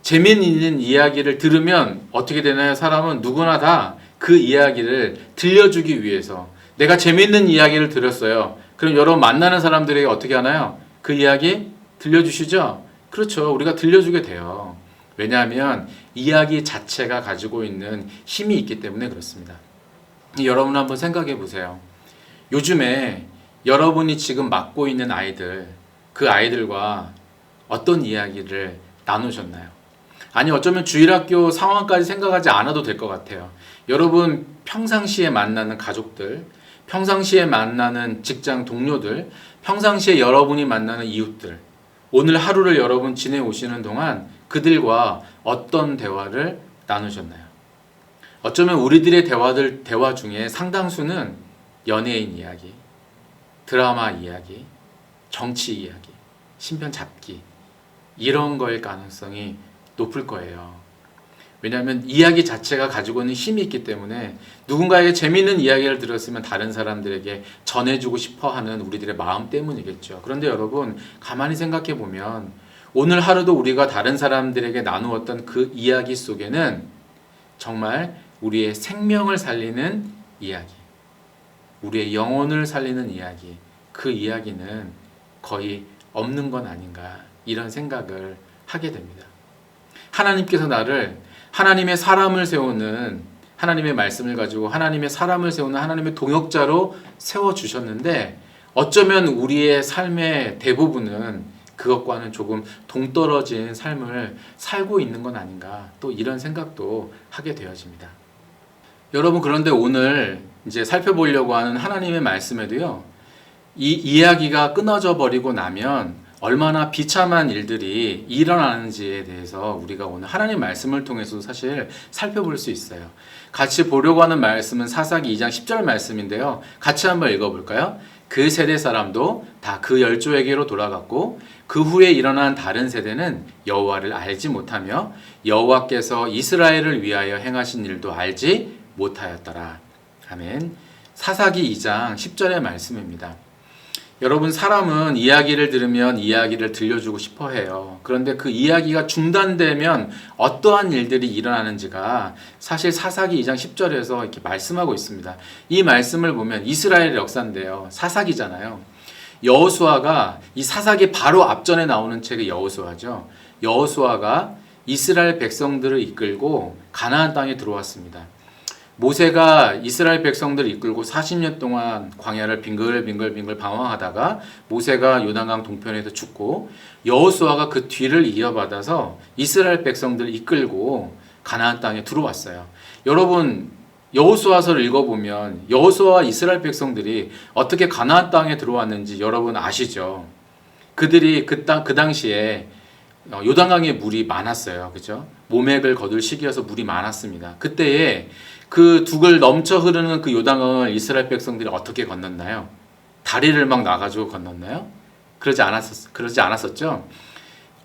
재미있는 이야기를 들으면 어떻게 되나요? 사람은 누구나 다 그 이야기를 들려주기 위해서, 내가 재미있는 이야기를 들었어요. 그럼 여러분 만나는 사람들에게 어떻게 하나요? 그 이야기 들려주시죠? 그렇죠. 우리가 들려주게 돼요. 왜냐하면 이야기 자체가 가지고 있는 힘이 있기 때문에 그렇습니다. 여러분 한번 생각해 보세요. 요즘에 여러분이 지금 맡고 있는 아이들, 그 아이들과 어떤 이야기를 나누셨나요? 아니, 어쩌면 주일학교 상황까지 생각하지 않아도 될 것 같아요. 여러분 평상시에 만나는 가족들, 평상시에 만나는 직장 동료들, 평상시에 여러분이 만나는 이웃들, 오늘 하루를 여러분 지내오시는 동안 그들과 어떤 대화를 나누셨나요? 어쩌면 우리들의 대화 중에 상당수는 연예인 이야기, 드라마 이야기, 정치 이야기, 신변 잡기 이런 거일 가능성이 높을 거예요. 왜냐하면 이야기 자체가 가지고 있는 힘이 있기 때문에 누군가에게 재미있는 이야기를 들었으면 다른 사람들에게 전해주고 싶어하는 우리들의 마음 때문이겠죠. 그런데 여러분 가만히 생각해 보면 오늘 하루도 우리가 다른 사람들에게 나누었던 그 이야기 속에는 정말 우리의 생명을 살리는 이야기, 우리의 영혼을 살리는 이야기, 그 이야기는 거의 없는 건 아닌가 이런 생각을 하게 됩니다. 하나님께서 나를 하나님의 사람을 세우는 하나님의 말씀을 가지고 하나님의 사람을 세우는 하나님의 동역자로 세워주셨는데 어쩌면 우리의 삶의 대부분은 그것과는 조금 동떨어진 삶을 살고 있는 건 아닌가 또 이런 생각도 하게 되어집니다. 여러분 그런데 오늘 이제 살펴보려고 하는 하나님의 말씀에도요 이 이야기가 끊어져 버리고 나면 얼마나 비참한 일들이 일어나는지에 대해서 우리가 오늘 하나님 말씀을 통해서 사실 살펴볼 수 있어요. 같이 보려고 하는 말씀은 사사기 2장 10절 말씀인데요. 같이 한번 읽어볼까요? 그 세대 사람도 다 그 열조에게로 돌아갔고 그 후에 일어난 다른 세대는 여호와를 알지 못하며 여호와께서 이스라엘을 위하여 행하신 일도 알지 못하였더라. 아멘. 사사기 2장 10절의 말씀입니다. 여러분 사람은 이야기를 들으면 이야기를 들려주고 싶어 해요. 그런데 그 이야기가 중단되면 어떠한 일들이 일어나는지가 사실 사사기 2장 10절에서 이렇게 말씀하고 있습니다. 이 말씀을 보면 이스라엘의 역사인데요. 사사기잖아요. 여호수아가 이 사사기 바로 앞전에 나오는 책이 여호수아죠. 여호수아가 이스라엘 백성들을 이끌고 가나안 땅에 들어왔습니다. 모세가 이스라엘 백성들을 이끌고 40년 동안 광야를 빙글빙글 방황하다가 모세가 요단강 동편에서 죽고 여호수아가 그 뒤를 이어받아서 이스라엘 백성들을 이끌고 가나안 땅에 들어왔어요. 여러분 여호수아서를 읽어보면 여호수아와 이스라엘 백성들이 어떻게 가나안 땅에 들어왔는지 여러분 아시죠? 그들이 그 당시에 요단강에 물이 많았어요. 그죠? 모맥을 거둘 시기여서 물이 많았습니다. 그때에 그 둑을 넘쳐 흐르는 그 요단강을 이스라엘 백성들이 어떻게 건넜나요? 다리를 막 놔가지고 건넜나요? 그러지 않았었죠?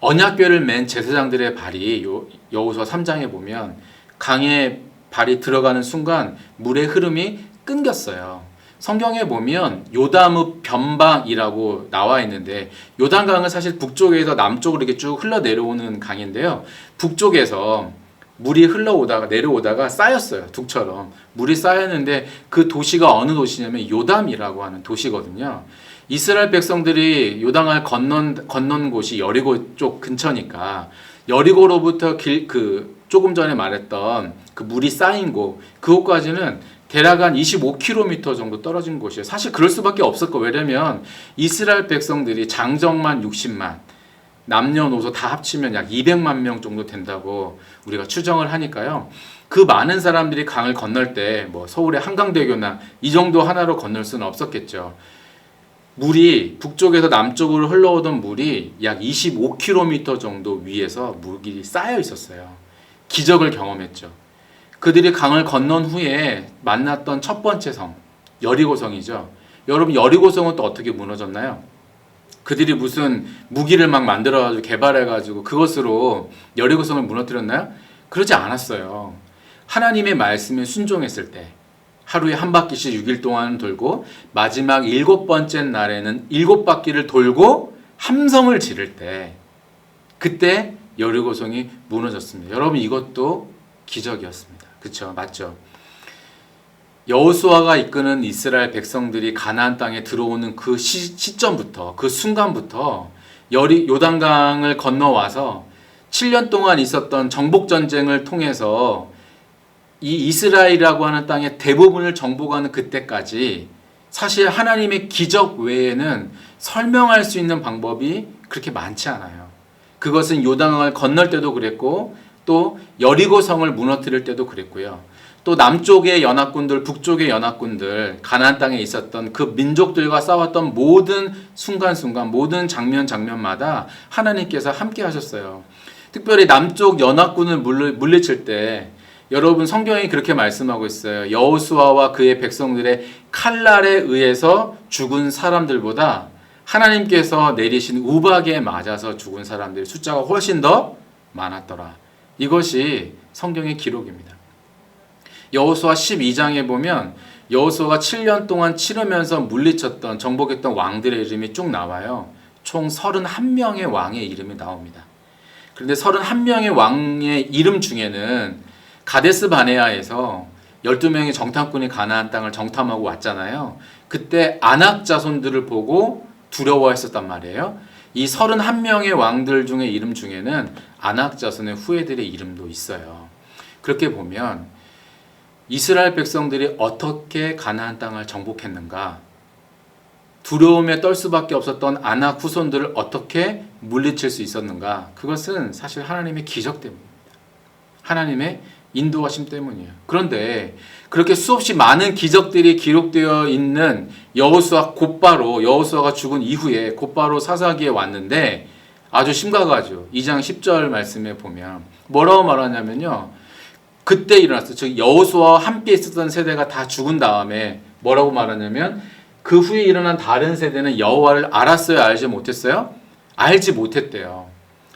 언약궤를 맨 제사장들의 발이 여호수아 3장에 보면 강에 발이 들어가는 순간 물의 흐름이 끊겼어요. 성경에 보면 요다무 변방이라고 나와 있는데 요단강은 사실 북쪽에서 남쪽으로 이렇게 쭉 흘러내려오는 강인데요. 북쪽에서 물이 내려오다가 쌓였어요. 둑처럼 물이 쌓였는데 그 도시가 어느 도시냐면 요담이라고 하는 도시거든요. 이스라엘 백성들이 요단강을 건넌 곳이 여리고 쪽 근처니까 여리고로부터 조금 전에 말했던 그 물이 쌓인 그곳까지는 대략 한 25km 정도 떨어진 곳이에요. 사실 그럴 수밖에 없을 거예요. 왜냐면 이스라엘 백성들이 장정만 60만 남녀노소 다 합치면 약 200만 명 정도 된다고 우리가 추정을 하니까요. 그 많은 사람들이 강을 건널 때 뭐 서울의 한강대교나 이 정도 하나로 건널 수는 없었겠죠. 물이 북쪽에서 남쪽으로 흘러오던 물이 약 25km 정도 위에서 물이 쌓여 있었어요. 기적을 경험했죠. 그들이 강을 건넌 후에 만났던 첫 번째 성, 여리고성이죠. 여러분 여리고성은 또 어떻게 무너졌나요? 그들이 무슨 무기를 막 만들어가지고 개발해가지고 그것으로 여리고성을 무너뜨렸나요? 그러지 않았어요. 하나님의 말씀에 순종했을 때 하루에 한 바퀴씩 6일 동안 돌고 마지막 7번째 날에는 7바퀴를 돌고 함성을 지를 때 그때 여리고성이 무너졌습니다. 여러분 이것도 기적이었습니다. 그렇죠? 맞죠? 여호수아가 이끄는 이스라엘 백성들이 가나안 땅에 들어오는 그 시점부터 그 순간부터 요단강을 건너와서 7년 동안 있었던 정복 전쟁을 통해서 이 이스라엘이라고 하는 땅의 대부분을 정복하는 그때까지 사실 하나님의 기적 외에는 설명할 수 있는 방법이 그렇게 많지 않아요. 그것은 요단강을 건널 때도 그랬고 또 여리고성을 무너뜨릴 때도 그랬고요. 또 남쪽의 연합군들, 북쪽의 연합군들, 가나안 땅에 있었던 그 민족들과 싸웠던 모든 순간순간, 모든 장면마다 하나님께서 함께 하셨어요. 특별히 남쪽 연합군을 물리칠 때 여러분 성경이 그렇게 말씀하고 있어요. 여호수아와 그의 백성들의 칼날에 의해서 죽은 사람들보다 하나님께서 내리신 우박에 맞아서 죽은 사람들의 숫자가 훨씬 더 많았더라. 이것이 성경의 기록입니다. 여호수아 12장에 보면 여호수아가 7년 동안 치르면서 물리쳤던 정복했던 왕들의 이름이 쭉 나와요. 총 31명의 왕의 이름이 나옵니다. 그런데 31명의 왕의 이름 중에는 가데스 바네아에서 12명의 정탐꾼이 가나안 땅을 정탐하고 왔잖아요. 그때 아낙 자손들을 보고 두려워했었단 말이에요. 이 31명의 왕들 중의 이름 중에는 아낙 자손의 후예들의 이름도 있어요. 그렇게 보면 이스라엘 백성들이 어떻게 가나안 땅을 정복했는가? 두려움에 떨 수밖에 없었던 아낙 후손들을 어떻게 물리칠 수 있었는가? 그것은 사실 하나님의 기적 때문입니다. 하나님의 인도하심 때문이에요. 그런데 그렇게 수없이 많은 기적들이 기록되어 있는 여호수아 곧바로 여호수아가 죽은 이후에 곧바로 사사기에 왔는데 아주 심각하죠. 2장 10절 말씀에 보면 뭐라고 말하냐면요. 그때 일어났어요. 즉 여호수아와 함께 있었던 세대가 다 죽은 다음에 뭐라고 말하냐면 그 후에 일어난 다른 세대는 여호와를 알았어요? 알지 못했어요? 알지 못했대요.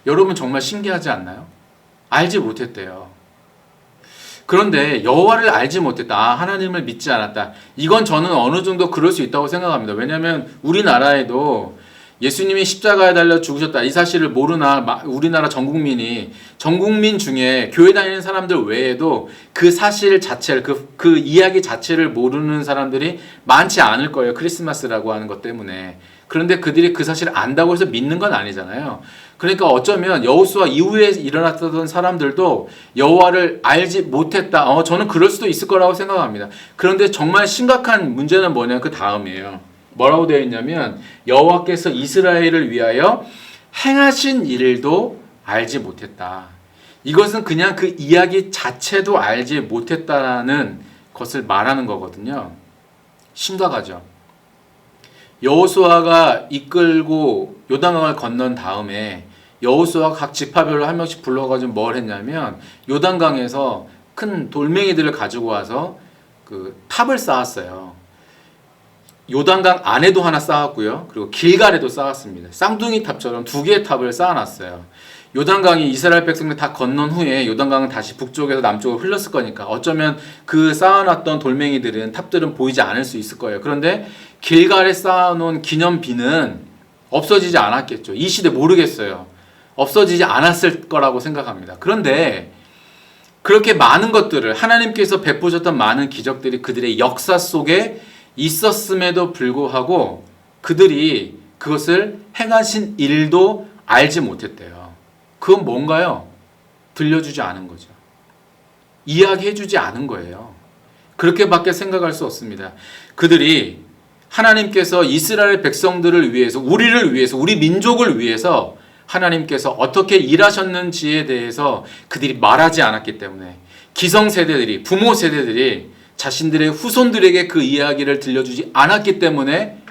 여러분 정말 신기하지 않나요? 알지 못했대요. 그런데 여호와를 알지 못했다. 아, 하나님을 믿지 않았다. 이건 저는 어느 정도 그럴 수 있다고 생각합니다. 왜냐하면 우리나라에도 예수님이 십자가에 달려 죽으셨다. 이 사실을 모르나 우리나라 전 국민 중에 교회 다니는 사람들 외에도 그 사실 자체를 그 이야기 자체를 모르는 사람들이 많지 않을 거예요. 크리스마스라고 하는 것 때문에. 그런데 그들이 그 사실을 안다고 해서 믿는 건 아니잖아요. 그러니까 어쩌면 여호수아 이후에 일어났던 사람들도 여호와를 알지 못했다. 저는 그럴 수도 있을 거라고 생각합니다. 그런데 정말 심각한 문제는 뭐냐면 그 다음이에요. 뭐라고 되어 있냐면 여호와께서 이스라엘을 위하여 행하신 일도 알지 못했다. 이것은 그냥 그 이야기 자체도 알지 못했다라는 것을 말하는 거거든요. 심각하죠. 여호수아가 이끌고 요단강을 건넌 다음에 여호수아가 각 지파별로 한 명씩 불러가지고 뭘 했냐면 요단강에서 큰 돌멩이들을 가지고 와서 그 탑을 쌓았어요. 요단강 안에도 하나 쌓았고요. 그리고 길갈에도 쌓았습니다. 쌍둥이 탑처럼 두 개의 탑을 쌓아놨어요. 요단강이 이스라엘 백성들 다 건넌 후에 요단강은 다시 북쪽에서 남쪽으로 흘렀을 거니까 어쩌면 그 쌓아놨던 돌멩이들은 탑들은 보이지 않을 수 있을 거예요. 그런데 길갈에 쌓아놓은 기념비는 없어지지 않았겠죠. 이 시대 모르겠어요. 없어지지 않았을 거라고 생각합니다. 그런데 그렇게 많은 것들을 하나님께서 베푸셨던 많은 기적들이 그들의 역사 속에 있었음에도 불구하고 그들이 그것을 행하신 일도 알지 못했대요. 그건 뭔가요? 들려주지 않은 거죠. 이야기해주지 않은 거예요. 그렇게밖에 생각할 수 없습니다. 그들이 하나님께서 이스라엘 백성들을 위해서, 우리를 위해서, 우리 민족을 위해서 하나님께서 어떻게 일하셨는지에 대해서 그들이 말하지 않았기 때문에 기성세대들이, 부모 세대들이 자신들의 후손들에게 그 이야기를 들려주지 않았기 때문에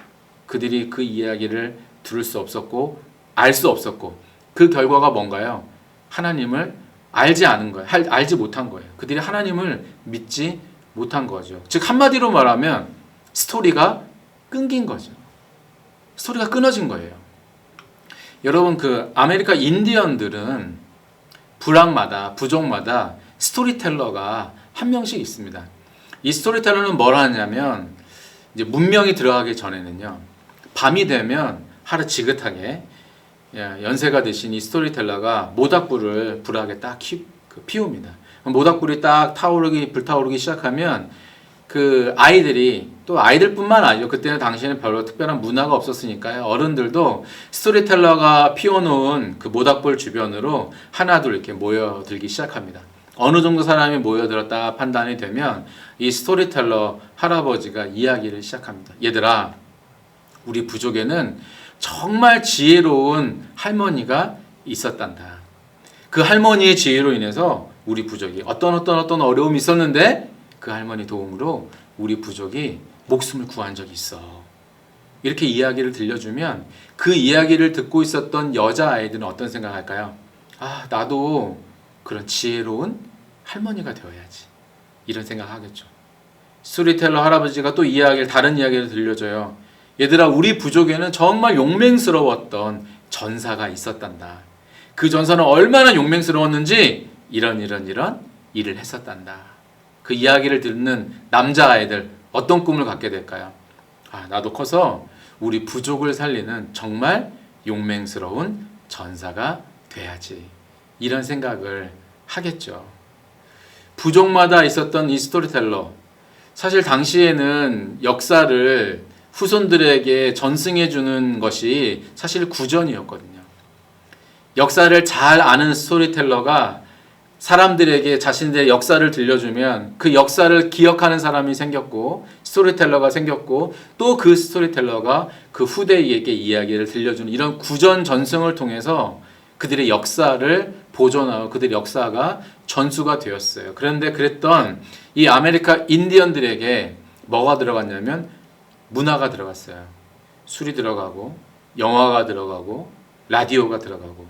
그들이 그 이야기를 들을 수 없었고 알 수 없었고 그 결과가 뭔가요? 하나님을 알지 않은 거예요. 알지 못한 거예요. 그들이 하나님을 믿지 못한 거죠. 즉 한마디로 말하면 스토리가 끊긴 거죠. 스토리가 끊어진 거예요. 여러분 그 아메리카 인디언들은 부족마다 스토리텔러가 한 명씩 있습니다. 이 스토리텔러는 뭘 하냐면 이제 문명이 들어가기 전에는요. 밤이 되면 하루 지긋하게 연세가 드신 이 스토리텔러가 모닥불을 불하게 딱 피웁니다. 모닥불이 딱 불타오르기 시작하면 그 아이들이 또 아이들뿐만 아니죠. 그때는 당시에는 별로 특별한 문화가 없었으니까요. 어른들도 스토리텔러가 피워놓은 그 모닥불 주변으로 하나둘 이렇게 모여들기 시작합니다. 어느 정도 사람이 모여들었다 판단이 되면 이 스토리텔러 할아버지가 이야기를 시작합니다. 얘들아, 우리 부족에는 정말 지혜로운 할머니가 있었단다. 그 할머니의 지혜로 인해서 우리 부족이 어떤 어려움이 있었는데 그 할머니 도움으로 우리 부족이 목숨을 구한 적이 있어. 이렇게 이야기를 들려주면 그 이야기를 듣고 있었던 여자아이들은 어떤 생각할까요? 아, 나도 그런 지혜로운 할머니가 되어야지. 이런 생각하겠죠. 스토리텔러 할아버지가 또 다른 이야기를 들려줘요. 얘들아, 우리 부족에는 정말 용맹스러웠던 전사가 있었단다. 그 전사는 얼마나 용맹스러웠는지 이런 일을 했었단다. 그 이야기를 듣는 남자아이들 어떤 꿈을 갖게 될까요? 나도 커서 우리 부족을 살리는 정말 용맹스러운 전사가 돼야지. 이런 생각을 하겠죠. 부족마다 있었던 이 스토리텔러, 사실 당시에는 역사를 후손들에게 전승해 주는 것이 사실 구전이었거든요. 역사를 잘 아는 스토리텔러가 사람들에게 자신들의 역사를 들려주면 그 역사를 기억하는 사람이 생겼고, 스토리텔러가 생겼고, 또 그 스토리텔러가 그 후대에게 이야기를 들려주는 이런 구전 전승을 통해서 그들의 역사를 보존하고 그들의 역사가 전수가 되었어요. 그런데 그랬던 이 아메리카 인디언들에게 뭐가 들어갔냐면 문화가 들어갔어요. 술이 들어가고, 영화가 들어가고, 라디오가 들어가고,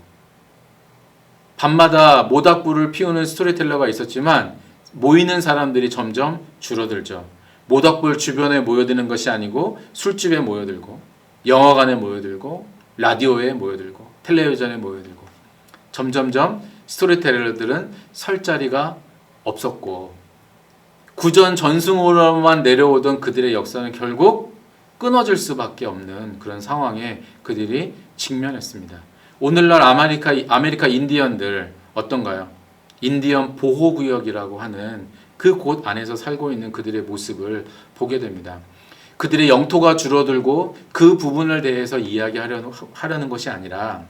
밤마다 모닥불을 피우는 스토리텔러가 있었지만 모이는 사람들이 점점 줄어들죠. 모닥불 주변에 모여드는 것이 아니고 술집에 모여들고, 영화관에 모여들고, 라디오에 모여들고, 텔레비전에 모여들고, 점점점 스토리텔러들은 설 자리가 없었고, 구전 전승으로만 내려오던 그들의 역사는 결국 끊어질 수밖에 없는 그런 상황에 그들이 직면했습니다. 오늘날 아메리카 인디언들 어떤가요? 인디언 보호구역이라고 하는 그 곳 안에서 살고 있는 그들의 모습을 보게 됩니다. 그들의 영토가 줄어들고 그 부분을 대해서 이야기하려는 것이 아니라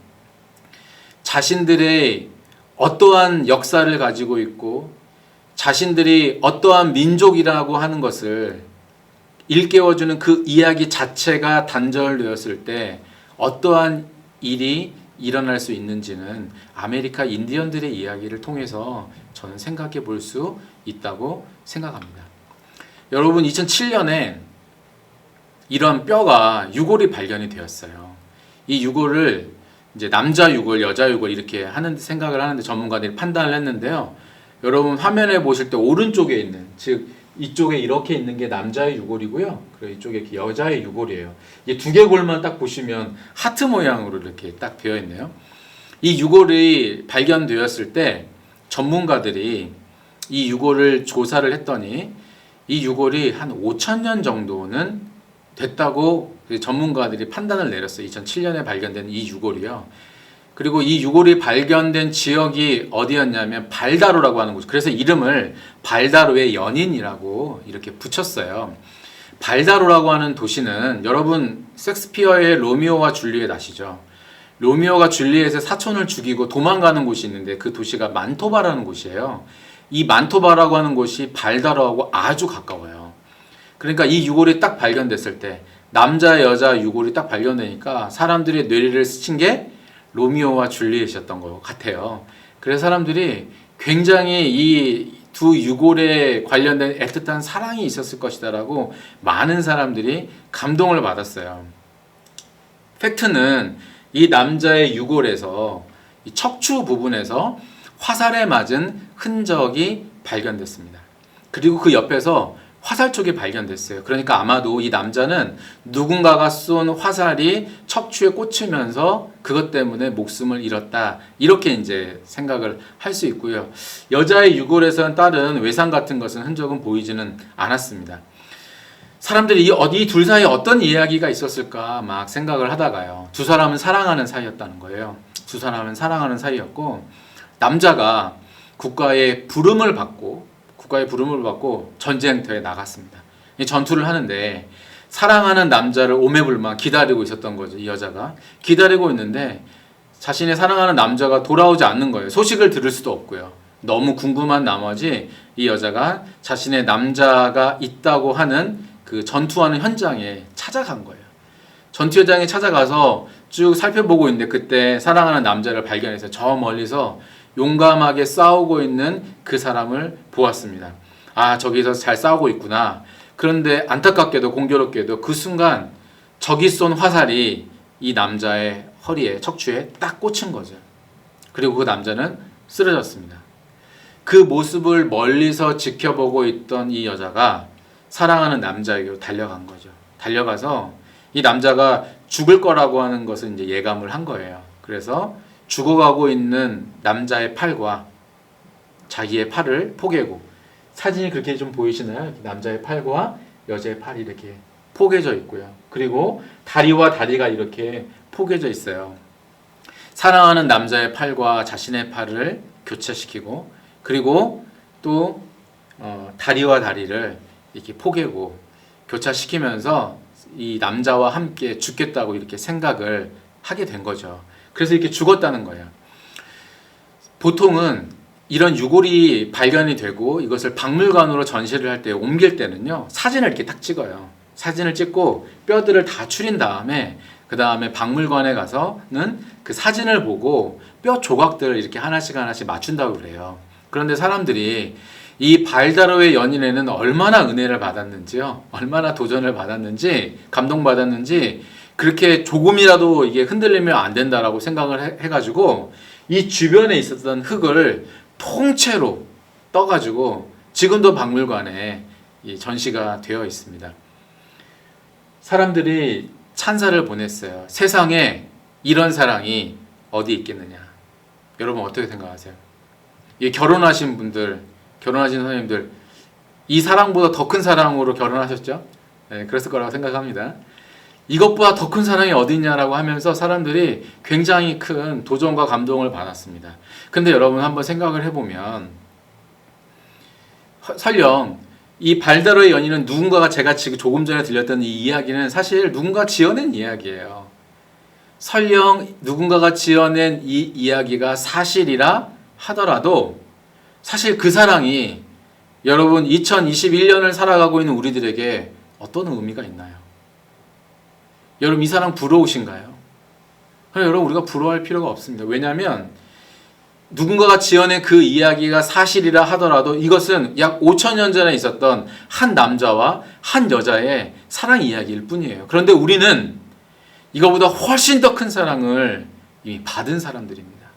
자신들의 어떠한 역사를 가지고 있고 자신들이 어떠한 민족이라고 하는 것을 일깨워주는 그 이야기 자체가 단절되었을 때 어떠한 일이 일어날 수 있는지는 아메리카 인디언들의 이야기를 통해서 저는 생각해 볼 수 있다고 생각합니다. 여러분, 2007년에 이런 뼈가 유골이 발견이 되었어요. 이 유골을 이제 남자 유골, 여자 유골 이렇게 하는 생각을 하는데 전문가들이 판단을 했는데요. 여러분 화면에 보실 때 오른쪽에 있는, 즉 이쪽에 이렇게 있는 게 남자의 유골이고요. 그리고 이쪽에 여자의 유골이에요. 이 두개골만 딱 보시면 하트 모양으로 이렇게 딱 되어 있네요. 이 유골이 발견되었을 때 전문가들이 이 유골을 조사를 했더니 이 유골이 한 5,000년 정도는 됐다고 전문가들이 판단을 내렸어요. 2007년에 발견된 이 유골이요. 그리고 이 유골이 발견된 지역이 어디였냐면 발다로라고 하는 곳. 그래서 이름을 발다로의 연인이라고 이렇게 붙였어요. 발다로라고 하는 도시는 여러분 섹스피어의 로미오와 줄리엣 아시죠? 로미오가 줄리엣의 사촌을 죽이고 도망가는 곳이 있는데 그 도시가 만토바라는 곳이에요. 이 만토바라고 하는 곳이 발다로하고 아주 가까워요. 그러니까 이 유골이 딱 발견됐을 때 남자 여자 유골이 딱 발견되니까 사람들의 뇌리를 스친 게 로미오와 줄리엣이었던 것 같아요. 그래서 사람들이 굉장히 이 두 유골에 관련된 애틋한 사랑이 있었을 것이다라고 많은 사람들이 감동을 받았어요. 팩트는 이 남자의 유골에서 이 척추 부분에서 화살에 맞은 흔적이 발견됐습니다. 그리고 그 옆에서 화살촉이 발견됐어요. 그러니까 아마도 이 남자는 누군가가 쏜 화살이 척추에 꽂히면서 그것 때문에 목숨을 잃었다. 이렇게 이제 생각을 할 수 있고요. 여자의 유골에서는 다른 외상 같은 것은 흔적은 보이지는 않았습니다. 사람들이 이 둘 사이에 어떤 이야기가 있었을까 막 생각을 하다가요. 두 사람은 사랑하는 사이였다는 거예요. 두 사람은 사랑하는 사이였고 남자가 국가의 부름을 받고 전쟁터에 나갔습니다. 전투를 하는데 사랑하는 남자를 오매불망 기다리고 있었던 거죠. 이 여자가 기다리고 있는데 자신의 사랑하는 남자가 돌아오지 않는 거예요. 소식을 들을 수도 없고요. 너무 궁금한 나머지 이 여자가 자신의 남자가 있다고 하는 그 전투하는 현장에 찾아간 거예요. 전투 현장에 찾아가서 쭉 살펴보고 있는데 그때 사랑하는 남자를 발견해서 저 멀리서 용감하게 싸우고 있는 그 사람을 보았습니다. 아, 저기서 잘 싸우고 있구나. 그런데 안타깝게도 공교롭게도 그 순간 적이 쏜 화살이 이 남자의 허리에, 척추에 딱 꽂힌 거죠. 그리고 그 남자는 쓰러졌습니다. 그 모습을 멀리서 지켜보고 있던 이 여자가 사랑하는 남자에게로 달려간 거죠. 달려가서 이 남자가 죽을 거라고 하는 것을 이제 예감을 한 거예요. 그래서 죽어가고 있는 남자의 팔과 자기의 팔을 포개고, 사진이 그렇게 좀 보이시나요? 남자의 팔과 여자의 팔이 이렇게 포개져 있고요. 그리고 다리와 다리가 이렇게 포개져 있어요. 사랑하는 남자의 팔과 자신의 팔을 교차시키고, 그리고 또 다리와 다리를 이렇게 포개고 교차시키면서 이 남자와 함께 죽겠다고 이렇게 생각을 하게 된 거죠. 그래서 이렇게 죽었다는 거예요. 보통은 이런 유골이 발견이 되고 이것을 박물관으로 전시를 할 때 옮길 때는요, 사진을 이렇게 딱 찍어요. 사진을 찍고 뼈들을 다 추린 다음에 그 다음에 박물관에 가서는 그 사진을 보고 뼈 조각들을 이렇게 하나씩 하나씩 맞춘다고 그래요. 그런데 사람들이 이 발다로의 연인에는 얼마나 은혜를 받았는지요, 얼마나 도전을 받았는지, 감동받았는지, 그렇게 조금이라도 이게 흔들리면 안 된다라고 생각을 해가지고 이 주변에 있었던 흙을 통째로 떠가지고 지금도 박물관에 이 전시가 되어 있습니다. 사람들이 찬사를 보냈어요. 세상에 이런 사랑이 어디 있겠느냐. 여러분 어떻게 생각하세요? 이 결혼하신 분들, 결혼하신 선생님들, 이 사랑보다 더 큰 사랑으로 결혼하셨죠? 네, 그랬을 거라고 생각합니다. 이것보다 더 큰 사랑이 어디 있냐라고 하면서 사람들이 굉장히 큰 도전과 감동을 받았습니다. 근데 여러분 한번 생각을 해보면, 설령 이 발다로의 연인은 누군가가, 제가 지금 조금 전에 들렸던 이 이야기는 사실 누군가 지어낸 이야기예요. 설령 누군가가 지어낸 이 이야기가 사실이라 하더라도 사실 그 사랑이 여러분 2021년을 살아가고 있는 우리들에게 어떤 의미가 있나요? 여러분 이 사랑 부러우신가요? 여러분 우리가 부러워할 필요가 없습니다. 왜냐하면 누군가가 지어낸 그 이야기가 사실이라 하더라도 이것은 약 5,000년 전에 있었던 한 남자와 한 여자의 사랑 이야기일 뿐이에요. 그런데 우리는 이거보다 훨씬 더 큰 사랑을 이미 받은 사람들입니다.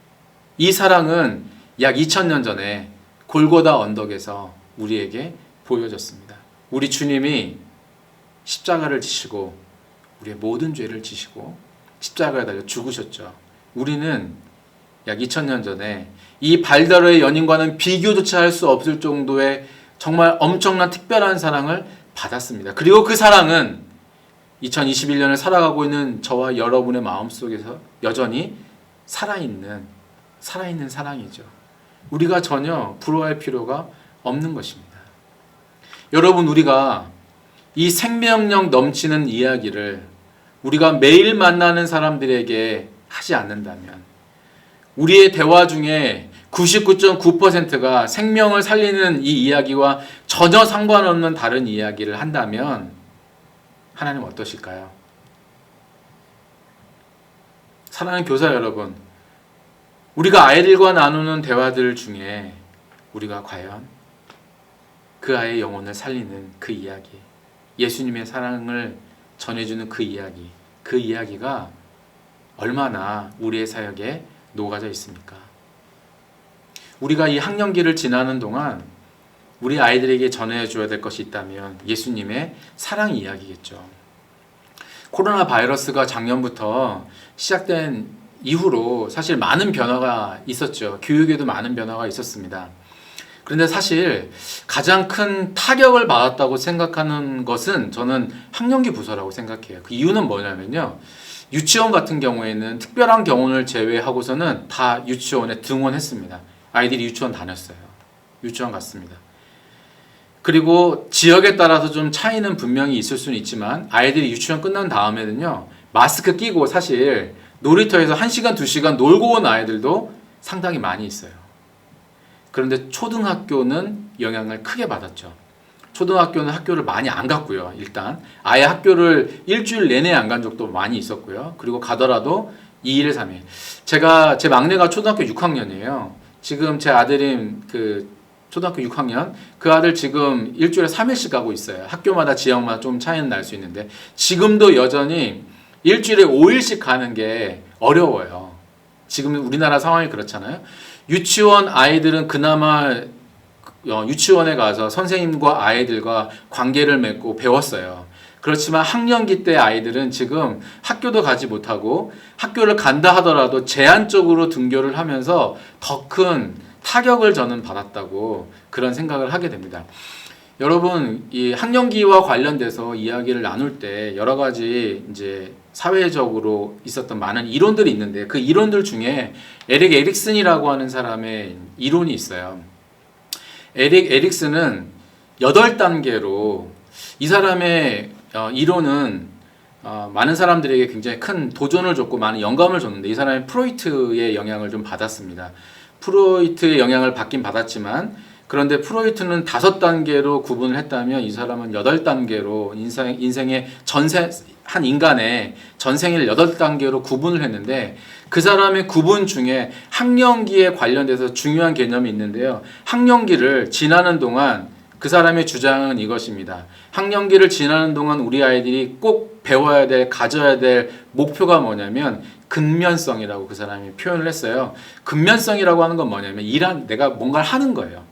이 사랑은 약 2,000년 전에 골고다 언덕에서 우리에게 보여졌습니다. 우리 주님이 십자가를 지시고 우리의 모든 죄를 지시고 십자가에 달려 죽으셨죠. 우리는 약 2000년 전에 이 발다로의 연인과는 비교조차 할 수 없을 정도의 정말 엄청난 특별한 사랑을 받았습니다. 그리고 그 사랑은 2021년을 살아가고 있는 저와 여러분의 마음속에서 여전히 살아있는 사랑이죠. 우리가 전혀 부러워할 필요가 없는 것입니다. 여러분, 우리가 이 생명력 넘치는 이야기를 우리가 매일 만나는 사람들에게 하지 않는다면, 우리의 대화 중에 99.9%가 생명을 살리는 이 이야기와 전혀 상관없는 다른 이야기를 한다면 하나님 어떠실까요? 사랑하는 교사 여러분, 우리가 아이들과 나누는 대화들 중에 우리가 과연 그 아이의 영혼을 살리는 그 이야기, 예수님의 사랑을 전해주는 그 이야기가 얼마나 우리의 사역에 녹아져 있습니까? 우리가 이 학령기를 지나는 동안 우리 아이들에게 전해줘야 될 것이 있다면 예수님의 사랑 이야기겠죠. 코로나 바이러스가 작년부터 시작된 이후로 사실 많은 변화가 있었죠. 교육에도 많은 변화가 있었습니다. 그런데 사실 가장 큰 타격을 받았다고 생각하는 것은 저는 학령기 부서라고 생각해요. 그 이유는 뭐냐면요, 유치원 같은 경우에는 특별한 경우를 제외하고서는 다 유치원에 등원했습니다. 아이들이 유치원 다녔어요. 유치원 갔습니다. 그리고 지역에 따라서 좀 차이는 분명히 있을 수는 있지만 아이들이 유치원 끝난 다음에는요, 마스크 끼고 사실 놀이터에서 1시간, 2시간 놀고 온 아이들도 상당히 많이 있어요. 그런데 초등학교는 영향을 크게 받았죠. 초등학교는 학교를 많이 안 갔고요. 일단 아예 학교를 일주일 내내 안 간 적도 많이 있었고요. 그리고 가더라도 2일, 3일. 제 막내가 초등학교 6학년이에요. 지금 제 아들이 초등학교 6학년, 그 아들 지금 일주일에 3일씩 가고 있어요. 학교마다 지역마다 좀 차이는 날 수 있는데 지금도 여전히 일주일에 5일씩 가는 게 어려워요. 지금 우리나라 상황이 그렇잖아요. 유치원 아이들은 그나마 유치원에 가서 선생님과 아이들과 관계를 맺고 배웠어요. 그렇지만 학령기 때 아이들은 지금 학교도 가지 못하고 학교를 간다 하더라도 제한적으로 등교를 하면서 더 큰 타격을 저는 받았다고 그런 생각을 하게 됩니다. 여러분, 이 학령기와 관련돼서 이야기를 나눌 때 여러 가지 이제 사회적으로 있었던 많은 이론들이 있는데 그 이론들 중에 에릭 에릭슨이라고 하는 사람의 이론이 있어요. 에릭 에릭슨은 8단계로 이 사람의 이론은 많은 사람들에게 굉장히 큰 도전을 줬고 많은 영감을 줬는데 이 사람이 프로이트의 영향을 좀 받았습니다. 프로이트의 영향을 받긴 받았지만 그런데 프로이트는 5단계로 구분을 했다면 이 사람은 8단계로 인생의 한 인간의 전생을 8단계로 구분을 했는데 그 사람의 구분 중에 학령기에 관련돼서 중요한 개념이 있는데요. 학령기를 지나는 동안 그 사람의 주장은 이것입니다. 학령기를 지나는 동안 우리 아이들이 꼭 배워야 될, 가져야 될 목표가 뭐냐면 근면성이라고 그 사람이 표현을 했어요. 근면성이라고 하는 건 뭐냐면 내가 뭔가를 하는 거예요.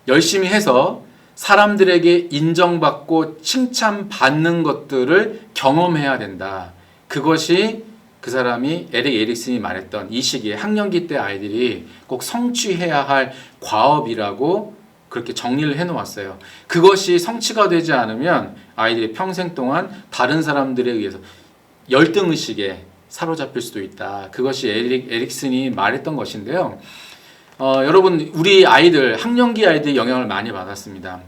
열심히 해서 사람들에게 인정받고 칭찬받는 것들을 경험해야 된다. 그것이 그 사람이 에릭 에릭슨이 말했던 이 시기에 학령기 때 아이들이 꼭 성취해야 할 과업이라고 그렇게 정리를 해놓았어요. 그것이 성취가 되지 않으면 아이들이 평생 동안 다른 사람들에 의해서 열등의식에 사로잡힐 수도 있다. 그것이 에릭 에릭슨이 말했던 것인데요. 여러분, 우리 아이들, 학령기 아이들이 영향을 많이 받았습니다.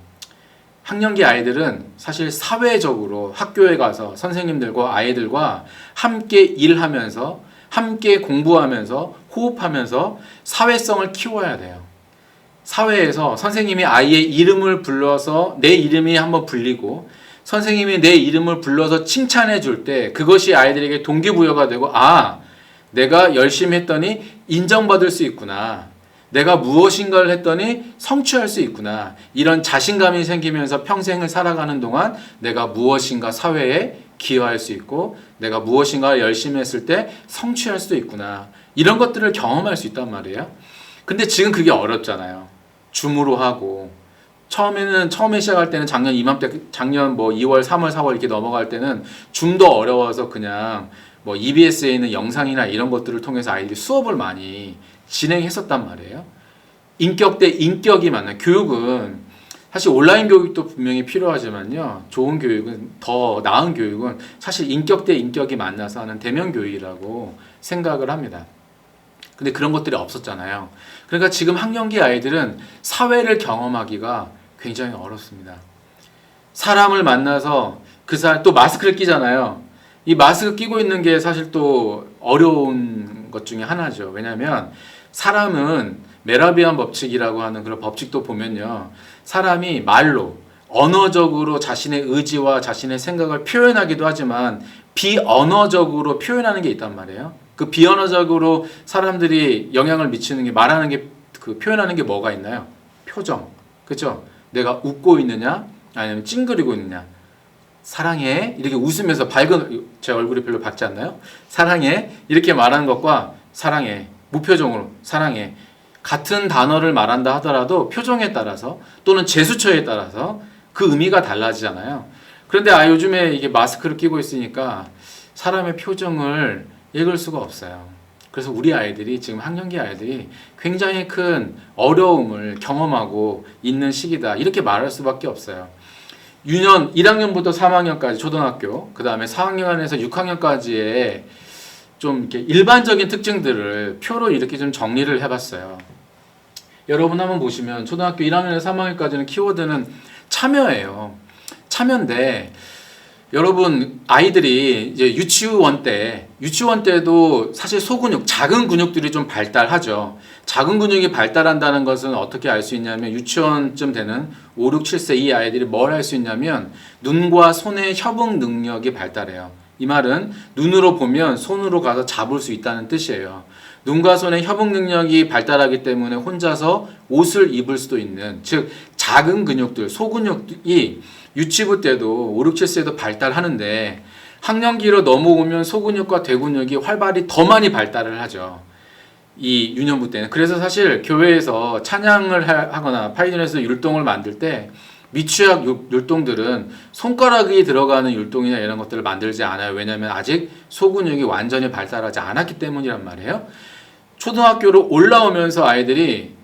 학령기 아이들은 사실 사회적으로 학교에 가서 선생님들과 아이들과 함께 일하면서 함께 공부하면서 호흡하면서 사회성을 키워야 돼요. 사회에서 선생님이 아이의 이름을 불러서 내 이름이 한번 불리고 선생님이 내 이름을 불러서 칭찬해 줄 때 그것이 아이들에게 동기부여가 되고 내가 열심히 했더니 인정받을 수 있구나. 내가 무엇인가를 했더니 성취할 수 있구나. 이런 자신감이 생기면서 평생을 살아가는 동안 내가 무엇인가 사회에 기여할 수 있고 내가 무엇인가 열심히 했을 때 성취할 수도 있구나. 이런 것들을 경험할 수 있단 말이에요. 근데 지금 그게 어렵잖아요. 줌으로 하고 처음에 시작할 때는 작년 2월, 3월, 4월 이렇게 넘어갈 때는 줌도 어려워서 그냥 EBS에 있는 영상이나 이런 것들을 통해서 아이들이 수업을 많이 진행했었단 말이에요. 인격 대 인격이 맞는 교육은 사실 온라인 교육도 분명히 필요하지만요. 좋은 교육은 더 나은 교육은 사실 인격 대 인격이 만나서 하는 대면 교육이라고 생각을 합니다. 근데 그런 것들이 없었잖아요. 그러니까 지금 학령기 아이들은 사회를 경험하기가 굉장히 어렵습니다. 사람을 만나서 또 마스크를 끼잖아요. 이 마스크 끼고 있는 게 사실 또 어려운 것 중에 하나죠. 왜냐하면 사람은 메라비안 법칙이라고 하는 그런 법칙도 보면요. 사람이 말로 언어적으로 자신의 의지와 자신의 생각을 표현하기도 하지만 비언어적으로 표현하는 게 있단 말이에요. 그 비언어적으로 사람들이 영향을 미치는 게 말하는 게 표현하는 게 뭐가 있나요? 표정. 그렇죠? 내가 웃고 있느냐 아니면 찡그리고 있느냐. 사랑해 이렇게 웃으면서 제 얼굴이 별로 밝지 않나요? 사랑해 이렇게 말하는 것과 사랑해 무표정으로 사랑해 같은 단어를 말한다 하더라도 표정에 따라서 또는 제스처에 따라서 그 의미가 달라지잖아요. 그런데 요즘에 이게 마스크를 끼고 있으니까 사람의 표정을 읽을 수가 없어요. 그래서 우리 아이들이 지금 학령기 아이들이 굉장히 큰 어려움을 경험하고 있는 시기다 이렇게 말할 수밖에 없어요. 1학년부터 3학년까지 초등학교, 그 다음에 4학년에서 6학년까지의 좀 이렇게 일반적인 특징들을 표로 이렇게 좀 정리를 해봤어요. 여러분 한번 보시면 초등학교 1학년에서 3학년까지는 키워드는 참여예요. 참여인데 여러분 아이들이 이제 유치원 때도 사실 소근육, 작은 근육들이 좀 발달하죠. 작은 근육이 발달한다는 것은 어떻게 알 수 있냐면 유치원쯤 되는 5, 6, 7세 이 아이들이 뭘 할 수 있냐면 눈과 손의 협응 능력이 발달해요. 이 말은 눈으로 보면 손으로 가서 잡을 수 있다는 뜻이에요. 눈과 손의 협응 능력이 발달하기 때문에 혼자서 옷을 입을 수도 있는, 즉 작은 근육들, 소근육이 유치부 때도 5, 6, 7세도 발달하는데 학령기로 넘어오면 소근육과 대근육이 활발히 더 많이 발달을 하죠. 이 유년부 때는. 그래서 사실 교회에서 찬양을 하거나 파이전에서 율동을 만들 때 미취학 율동들은 손가락이 들어가는 율동이나 이런 것들을 만들지 않아요. 왜냐하면 아직 소근육이 완전히 발달하지 않았기 때문이란 말이에요. 초등학교로 올라오면서 아이들이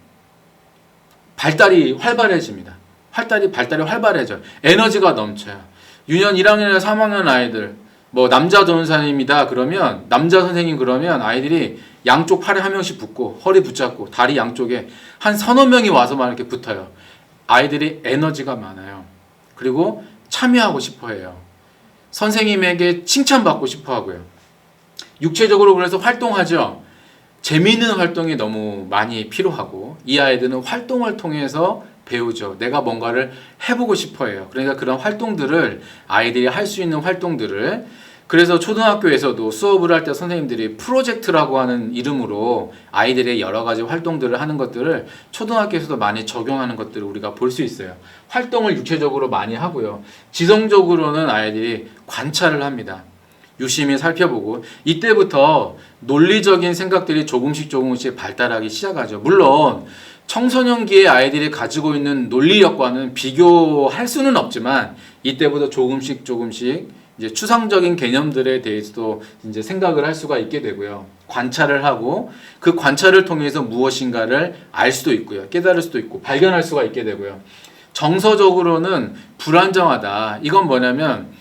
발달이 활발해집니다. 발달이 활발해져요. 에너지가 넘쳐요. 유년 1학년이나 3학년 아이들, 뭐 남자 전사님이다 그러면, 남자 선생님 그러면 아이들이 양쪽 팔에 한 명씩 붙고 허리 붙잡고 다리 양쪽에 한 서너 명이 와서 막 이렇게 붙어요. 아이들이 에너지가 많아요. 그리고 참여하고 싶어 해요. 선생님에게 칭찬받고 싶어 하고요. 육체적으로 그래서 활동하죠. 재미있는 활동이 너무 많이 필요하고, 이 아이들은 활동을 통해서 배우죠. 내가 뭔가를 해보고 싶어 해요. 그러니까 그런 활동들을, 아이들이 할 수 있는 활동들을, 그래서 초등학교에서도 수업을 할 때 선생님들이 프로젝트라고 하는 이름으로 아이들의 여러 가지 활동들을 하는 것들을 초등학교에서도 많이 적용하는 것들을 우리가 볼 수 있어요. 활동을 육체적으로 많이 하고요. 지성적으로는 아이들이 관찰을 합니다. 유심히 살펴보고, 이때부터 논리적인 생각들이 조금씩 발달하기 시작하죠. 물론 청소년기의 아이들이 가지고 있는 논리력과는 비교할 수는 없지만, 이때부터 조금씩 이제 추상적인 개념들에 대해서도 이제 생각을 할 수가 있게 되고요. 관찰을 하고, 그 관찰을 통해서 무엇인가를 알 수도 있고요. 깨달을 수도 있고, 발견할 수가 있게 되고요. 정서적으로는 불안정하다. 이건 뭐냐면,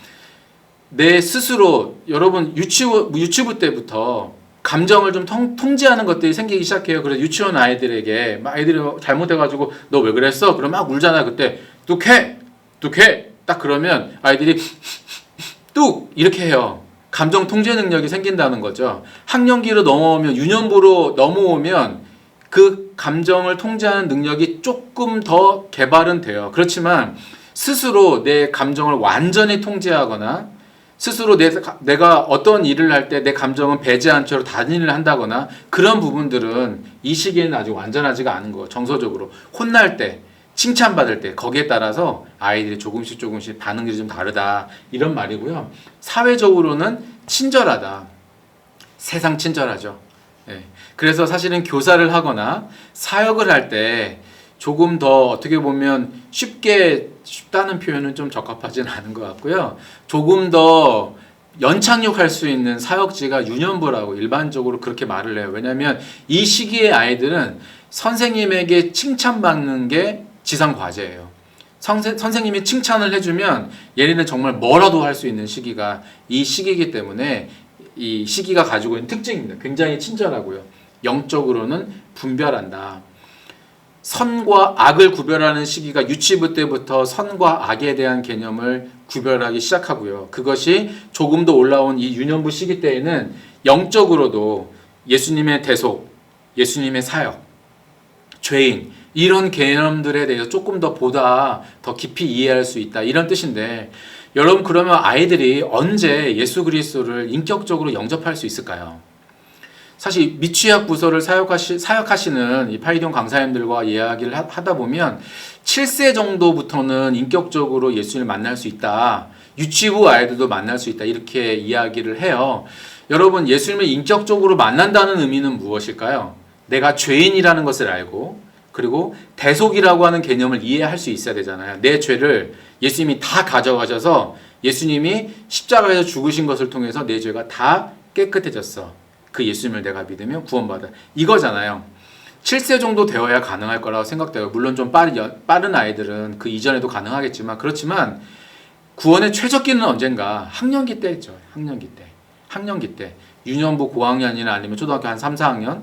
내 스스로, 여러분 유치부 때부터 감정을 좀 통제하는 것들이 생기기 시작해요. 그래서 유치원 아이들에게 막, 아이들이 잘못해가지고 너 왜 그랬어? 그럼 막 울잖아. 그때 뚝해 딱 그러면 아이들이 뚝 이렇게 해요. 감정 통제 능력이 생긴다는 거죠. 학년기로 넘어오면, 유년부로 넘어오면 그 감정을 통제하는 능력이 조금 더 개발은 돼요. 그렇지만 스스로 내 감정을 완전히 통제하거나, 스스로 내가 어떤 일을 할 때 내 감정은 배제 않도록 단일을 한다거나, 그런 부분들은 이 시기에는 아직 완전하지가 않은 거예요. 정서적으로 혼날 때, 칭찬받을 때, 거기에 따라서 아이들이 조금씩 반응들이 좀 다르다, 이런 말이고요. 사회적으로는 친절하다. 세상 친절하죠. 네. 그래서 사실은 교사를 하거나 사역을 할 때 조금 더 어떻게 보면 쉽다는 표현은 좀 적합하진 않은 것 같고요. 조금 더 연착륙할 수 있는 사역지가 유년부라고 일반적으로 그렇게 말을 해요. 왜냐하면 이 시기의 아이들은 선생님에게 칭찬받는 게 지상과제예요. 선생님이 칭찬을 해주면 얘네는 정말 뭐라도 할 수 있는 시기가 이 시기이기 때문에, 이 시기가 가지고 있는 특징입니다. 굉장히 친절하고요. 영적으로는 분별한다. 선과 악을 구별하는 시기가 유치부 때부터 선과 악에 대한 개념을 구별하기 시작하고요. 그것이 조금 더 올라온 이 유년부 시기 때에는 영적으로도 예수님의 대속, 예수님의 사역, 죄인, 이런 개념들에 대해서 조금 더 보다 더 깊이 이해할 수 있다, 이런 뜻인데, 여러분 그러면 아이들이 언제 예수 그리스도를 인격적으로 영접할 수 있을까요? 사실 미취학 부서를 사역하시는 이 파이디온 강사님들과 이야기를 하다 보면 7세 정도부터는 인격적으로 예수님을 만날 수 있다. 유치부 아이들도 만날 수 있다. 이렇게 이야기를 해요. 여러분, 예수님을 인격적으로 만난다는 의미는 무엇일까요? 내가 죄인이라는 것을 알고, 그리고 대속이라고 하는 개념을 이해할 수 있어야 되잖아요. 내 죄를 예수님이 다 가져가셔서 예수님이 십자가에서 죽으신 것을 통해서 내 죄가 다 깨끗해졌어. 그 예수님을 내가 믿으면 구원받아. 이거잖아요. 7세 정도 되어야 가능할 거라고 생각돼요. 물론 좀 빠른 아이들은 그 이전에도 가능하겠지만, 그렇지만 구원의 최적기는 언젠가 학년기 때죠. 학년기 때. 유년부 고학년이나 아니면 초등학교 한 3, 4학년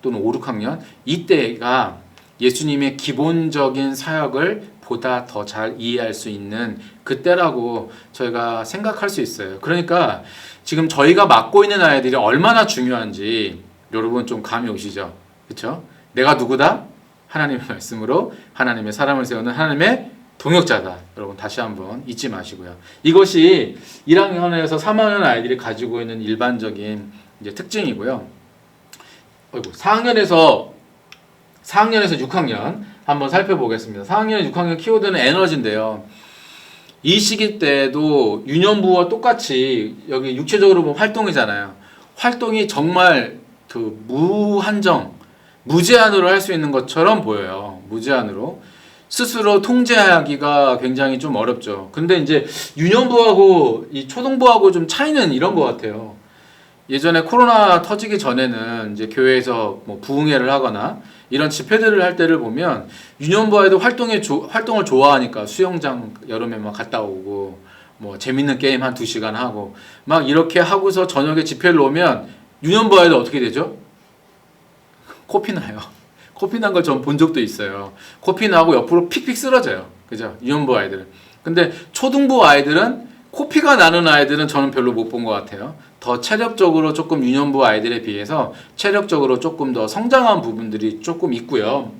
또는 5, 6학년, 이때가 예수님의 기본적인 사역을 보다 더 잘 이해할 수 있는 그때라고 저희가 생각할 수 있어요. 그러니까 지금 저희가 맡고 있는 아이들이 얼마나 중요한지 여러분 좀 감이 오시죠? 그렇죠? 내가 누구다? 하나님의 말씀으로 하나님의 사람을 세우는 하나님의 동역자다. 여러분 다시 한번 잊지 마시고요. 이것이 1학년에서 3학년 아이들이 가지고 있는 일반적인 이제 특징이고요. 4학년에서 6학년 한번 살펴보겠습니다. 4학년, 6학년 키워드는 에너지인데요. 이 시기 때도 유년부와 똑같이 여기 육체적으로 보면 활동이잖아요. 활동이 정말 무한정, 무제한으로 할 수 있는 것처럼 보여요. 무제한으로. 스스로 통제하기가 굉장히 좀 어렵죠. 근데 이제 유년부하고 이 초등부하고 좀 차이는 이런 것 같아요. 예전에 코로나 터지기 전에는 이제 교회에서 뭐 부흥회를 하거나 이런 집회들을 할 때를 보면 유년부 아이도 활동을 좋아하니까 수영장 여름에 막 갔다 오고 뭐 재밌는 게임 한 2시간 하고 막 이렇게 하고서 저녁에 집회를 오면 유년부 아이도 어떻게 되죠? 코피 나요. 코피 난 걸 전 본 적도 있어요. 코피 나고 옆으로 픽픽 쓰러져요. 그죠? 유년부 아이들은. 근데 초등부 아이들은 코피가 나는 아이들은 저는 별로 못 본 것 같아요. 더 체력적으로 조금 유년부 아이들에 비해서 체력적으로 조금 더 성장한 부분들이 조금 있고요.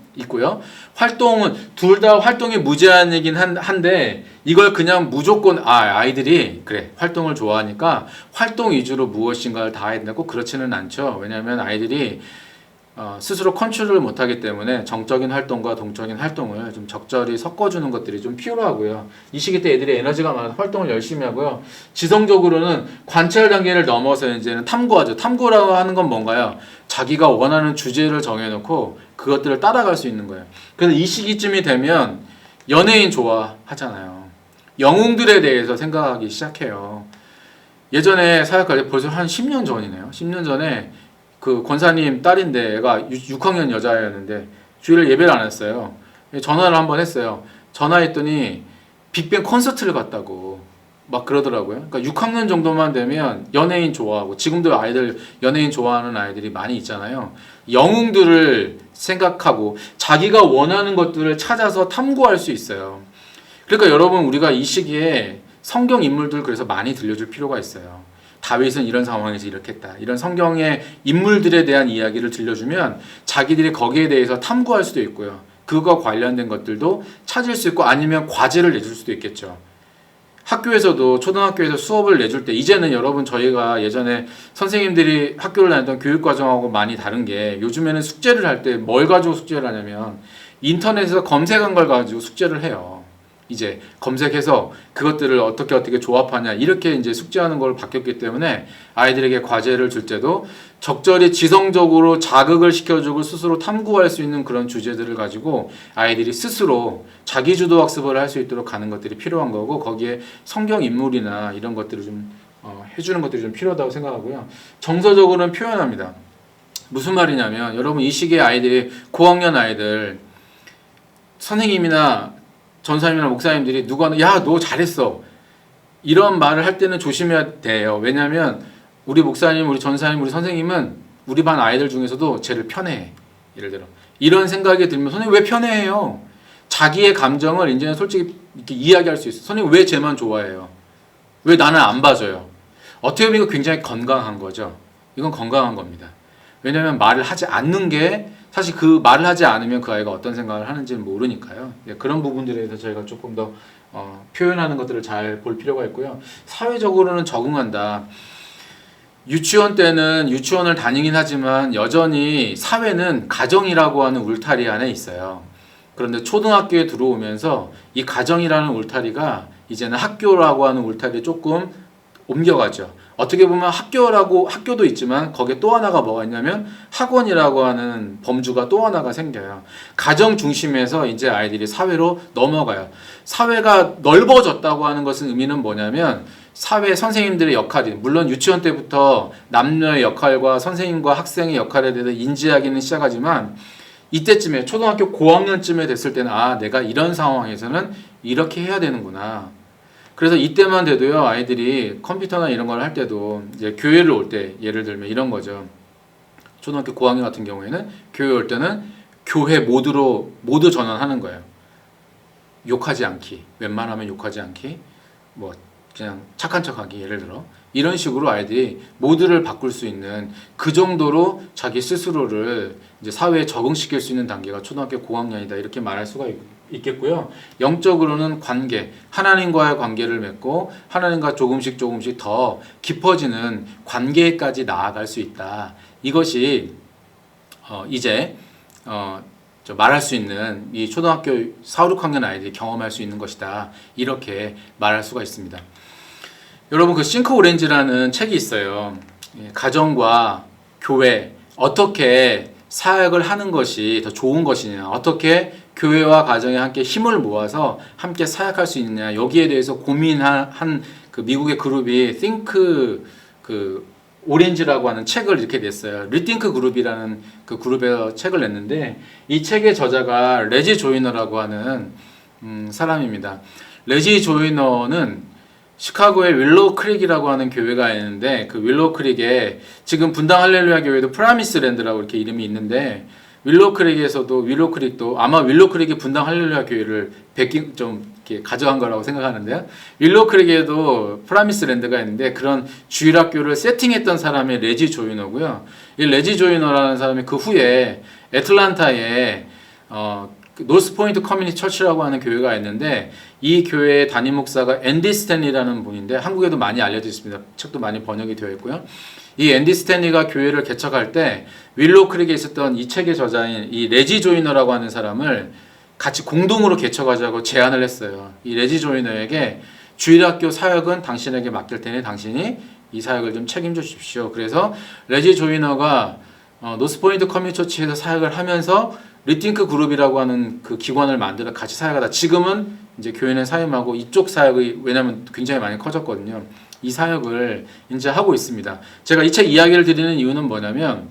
활동은 둘 다 활동이 무제한이긴 한데 이걸 그냥 무조건 아이들이 그래 활동을 좋아하니까 활동 위주로 무엇인가를 다 해야 된다고 그렇지는 않죠. 왜냐하면 아이들이 스스로 컨트롤을 못하기 때문에 정적인 활동과 동적인 활동을 좀 적절히 섞어주는 것들이 좀 필요하고요. 이 시기 때 애들이 에너지가 많아서 활동을 열심히 하고요. 지성적으로는 관찰 단계를 넘어서 이제는 탐구하죠. 탐구라고 하는 건 뭔가요? 자기가 원하는 주제를 정해놓고 그것들을 따라갈 수 있는 거예요. 그래서 이 시기쯤이 되면 연예인 좋아하잖아요. 영웅들에 대해서 생각하기 시작해요. 예전에 사역할 때 벌써 한 10년 전이네요. 10년 전에 그 권사님 딸인데 애가 6학년 여자였는데 주일에 예배를 안 했어요. 전화를 한번 했어요. 전화했더니 빅뱅 콘서트를 갔다고 막 그러더라고요. 그러니까 6학년 정도만 되면 연예인 좋아하고 지금도 아이들 연예인 좋아하는 아이들이 많이 있잖아요. 영웅들을 생각하고 자기가 원하는 것들을 찾아서 탐구할 수 있어요. 그러니까 여러분 우리가 이 시기에 성경 인물들 그래서 많이 들려줄 필요가 있어요. 다윗은 이런 상황에서 이렇게 했다. 이런 성경의 인물들에 대한 이야기를 들려주면 자기들이 거기에 대해서 탐구할 수도 있고요. 그거 관련된 것들도 찾을 수 있고 아니면 과제를 내줄 수도 있겠죠. 학교에서도 초등학교에서 수업을 내줄 때 이제는 여러분 저희가 예전에 선생님들이 학교를 다녔던 교육과정하고 많이 다른 게 요즘에는 숙제를 할 때 뭘 가지고 숙제를 하냐면 인터넷에서 검색한 걸 가지고 숙제를 해요. 이제 검색해서 그것들을 어떻게 조합하냐 이렇게 이제 숙제하는 걸 바뀌었기 때문에 아이들에게 과제를 줄 때도 적절히 지성적으로 자극을 시켜주고 스스로 탐구할 수 있는 그런 주제들을 가지고 아이들이 스스로 자기주도 학습을 할 수 있도록 하는 것들이 필요한 거고 거기에 성경 인물이나 이런 것들을 좀 해주는 것들이 좀 필요하다고 생각하고요. 정서적으로는 표현합니다. 무슨 말이냐면 여러분 이 시기에 아이들이 고학년 아이들 선생님이나 전사님이나 목사님들이 누가 야 너 잘했어 이런 말을 할 때는 조심해야 돼요. 왜냐하면 우리 목사님, 우리 전사님, 우리 선생님은 우리 반 아이들 중에서도 쟤를 편애해. 예를 들어 이런 생각이 들면 선생님 왜 편애해요? 자기의 감정을 이제는 솔직히 이렇게 이야기할 수 있어. 선생님 왜 쟤만 좋아해요? 왜 나는 안 봐줘요? 어떻게 보면 이거 굉장히 건강한 거죠. 이건 건강한 겁니다. 왜냐하면 말을 하지 않는 게 사실 그 말을 하지 않으면 그 아이가 어떤 생각을 하는지는 모르니까요. 그런 부분들에 대해서 저희가 조금 더 표현하는 것들을 잘 볼 필요가 있고요. 사회적으로는 적응한다. 유치원 때는 유치원을 다니긴 하지만 여전히 사회는 가정이라고 하는 울타리 안에 있어요. 그런데 초등학교에 들어오면서 이 가정이라는 울타리가 이제는 학교라고 하는 울타리에 조금 옮겨가죠. 어떻게 보면 학교도 있지만 거기에 또 하나가 뭐가 있냐면 학원이라고 하는 범주가 또 하나가 생겨요. 가정 중심에서 이제 아이들이 사회로 넘어가요. 사회가 넓어졌다고 하는 것은 의미는 뭐냐면 사회 선생님들의 역할이 물론 유치원 때부터 남녀의 역할과 선생님과 학생의 역할에 대해서 인지하기는 시작하지만 이때쯤에 초등학교 고학년쯤에 됐을 때는 내가 이런 상황에서는 이렇게 해야 되는구나. 그래서 이때만 돼도요 아이들이 컴퓨터나 이런 걸 할 때도 이제 교회를 올 때 예를 들면 이런 거죠. 초등학교 고학년 같은 경우에는 교회 올 때는 교회 모두 전환하는 거예요. 욕하지 않기, 웬만하면 욕하지 않기, 뭐 그냥 착한 척하기 예를 들어 이런 식으로 아이들이 모두를 바꿀 수 있는 그 정도로 자기 스스로를 이제 사회에 적응시킬 수 있는 단계가 초등학교 고학년이다 이렇게 말할 수가 있겠고요. 영적으로는 관계, 하나님과의 관계를 맺고 하나님과 조금씩 더 깊어지는 관계까지 나아갈 수 있다. 이것이 이제 말할 수 있는 이 초등학교 4, 6학년 아이들이 경험할 수 있는 것이다. 이렇게 말할 수가 있습니다. 여러분 그 싱크 오렌지라는 책이 있어요. 가정과 교회 어떻게 사역을 하는 것이 더 좋은 것이냐, 어떻게 교회와 가정이 함께 힘을 모아서 함께 사역할 수 있느냐, 여기에 대해서 고민한 그 미국의 그룹이 Think 오렌지라고 하는 책을 이렇게 냈어요. 리띵크 그룹이라는 그 그룹에서 책을 냈는데, 이 책의 저자가 레지 조이너라고 하는 사람입니다. 레지 조이너는 시카고의 윌로우 크릭이라고 하는 교회가 있는데, 그 윌로우 크릭에 지금 분당 할렐루야 교회도 프라미스 랜드라고 이렇게 이름이 있는데, 윌로우 크릭도 아마 윌로우 크릭이 분당 할렐루야 교회를 좀 이렇게 가져간 거라고 생각하는데요. 윌로우 크릭에도 프라미스 랜드가 있는데, 그런 주일학교를 세팅했던 사람이 레지 조이너고요. 이 레지 조이너라는 사람이 그 후에 애틀란타에 노스 포인트 커뮤니티 처치라고 하는 교회가 있는데, 이 교회의 담임 목사가 앤디 스탠리라는 분인데, 한국에도 많이 알려져 있습니다. 책도 많이 번역이 되어 있고요. 이 앤디 스탠리가 교회를 개척할 때 윌로우 크릭에 있었던 이 책의 저자인 이 레지 조이너라고 하는 사람을 같이 공동으로 개척하자고 제안을 했어요. 이 레지 조이너에게 주일학교 사역은 당신에게 맡길 테니 당신이 이 사역을 좀 책임져 주십시오. 그래서 레지 조이너가 노스포인트 커뮤니티 처치에서 사역을 하면서 리팅크 그룹이라고 하는 그 기관을 만들어 같이 사역하다, 지금은 이제 교회는 사임하고 이쪽 사역이, 왜냐하면 굉장히 많이 커졌거든요. 이 사역을 이제 하고 있습니다. 제가 이 책 이야기를 드리는 이유는 뭐냐면,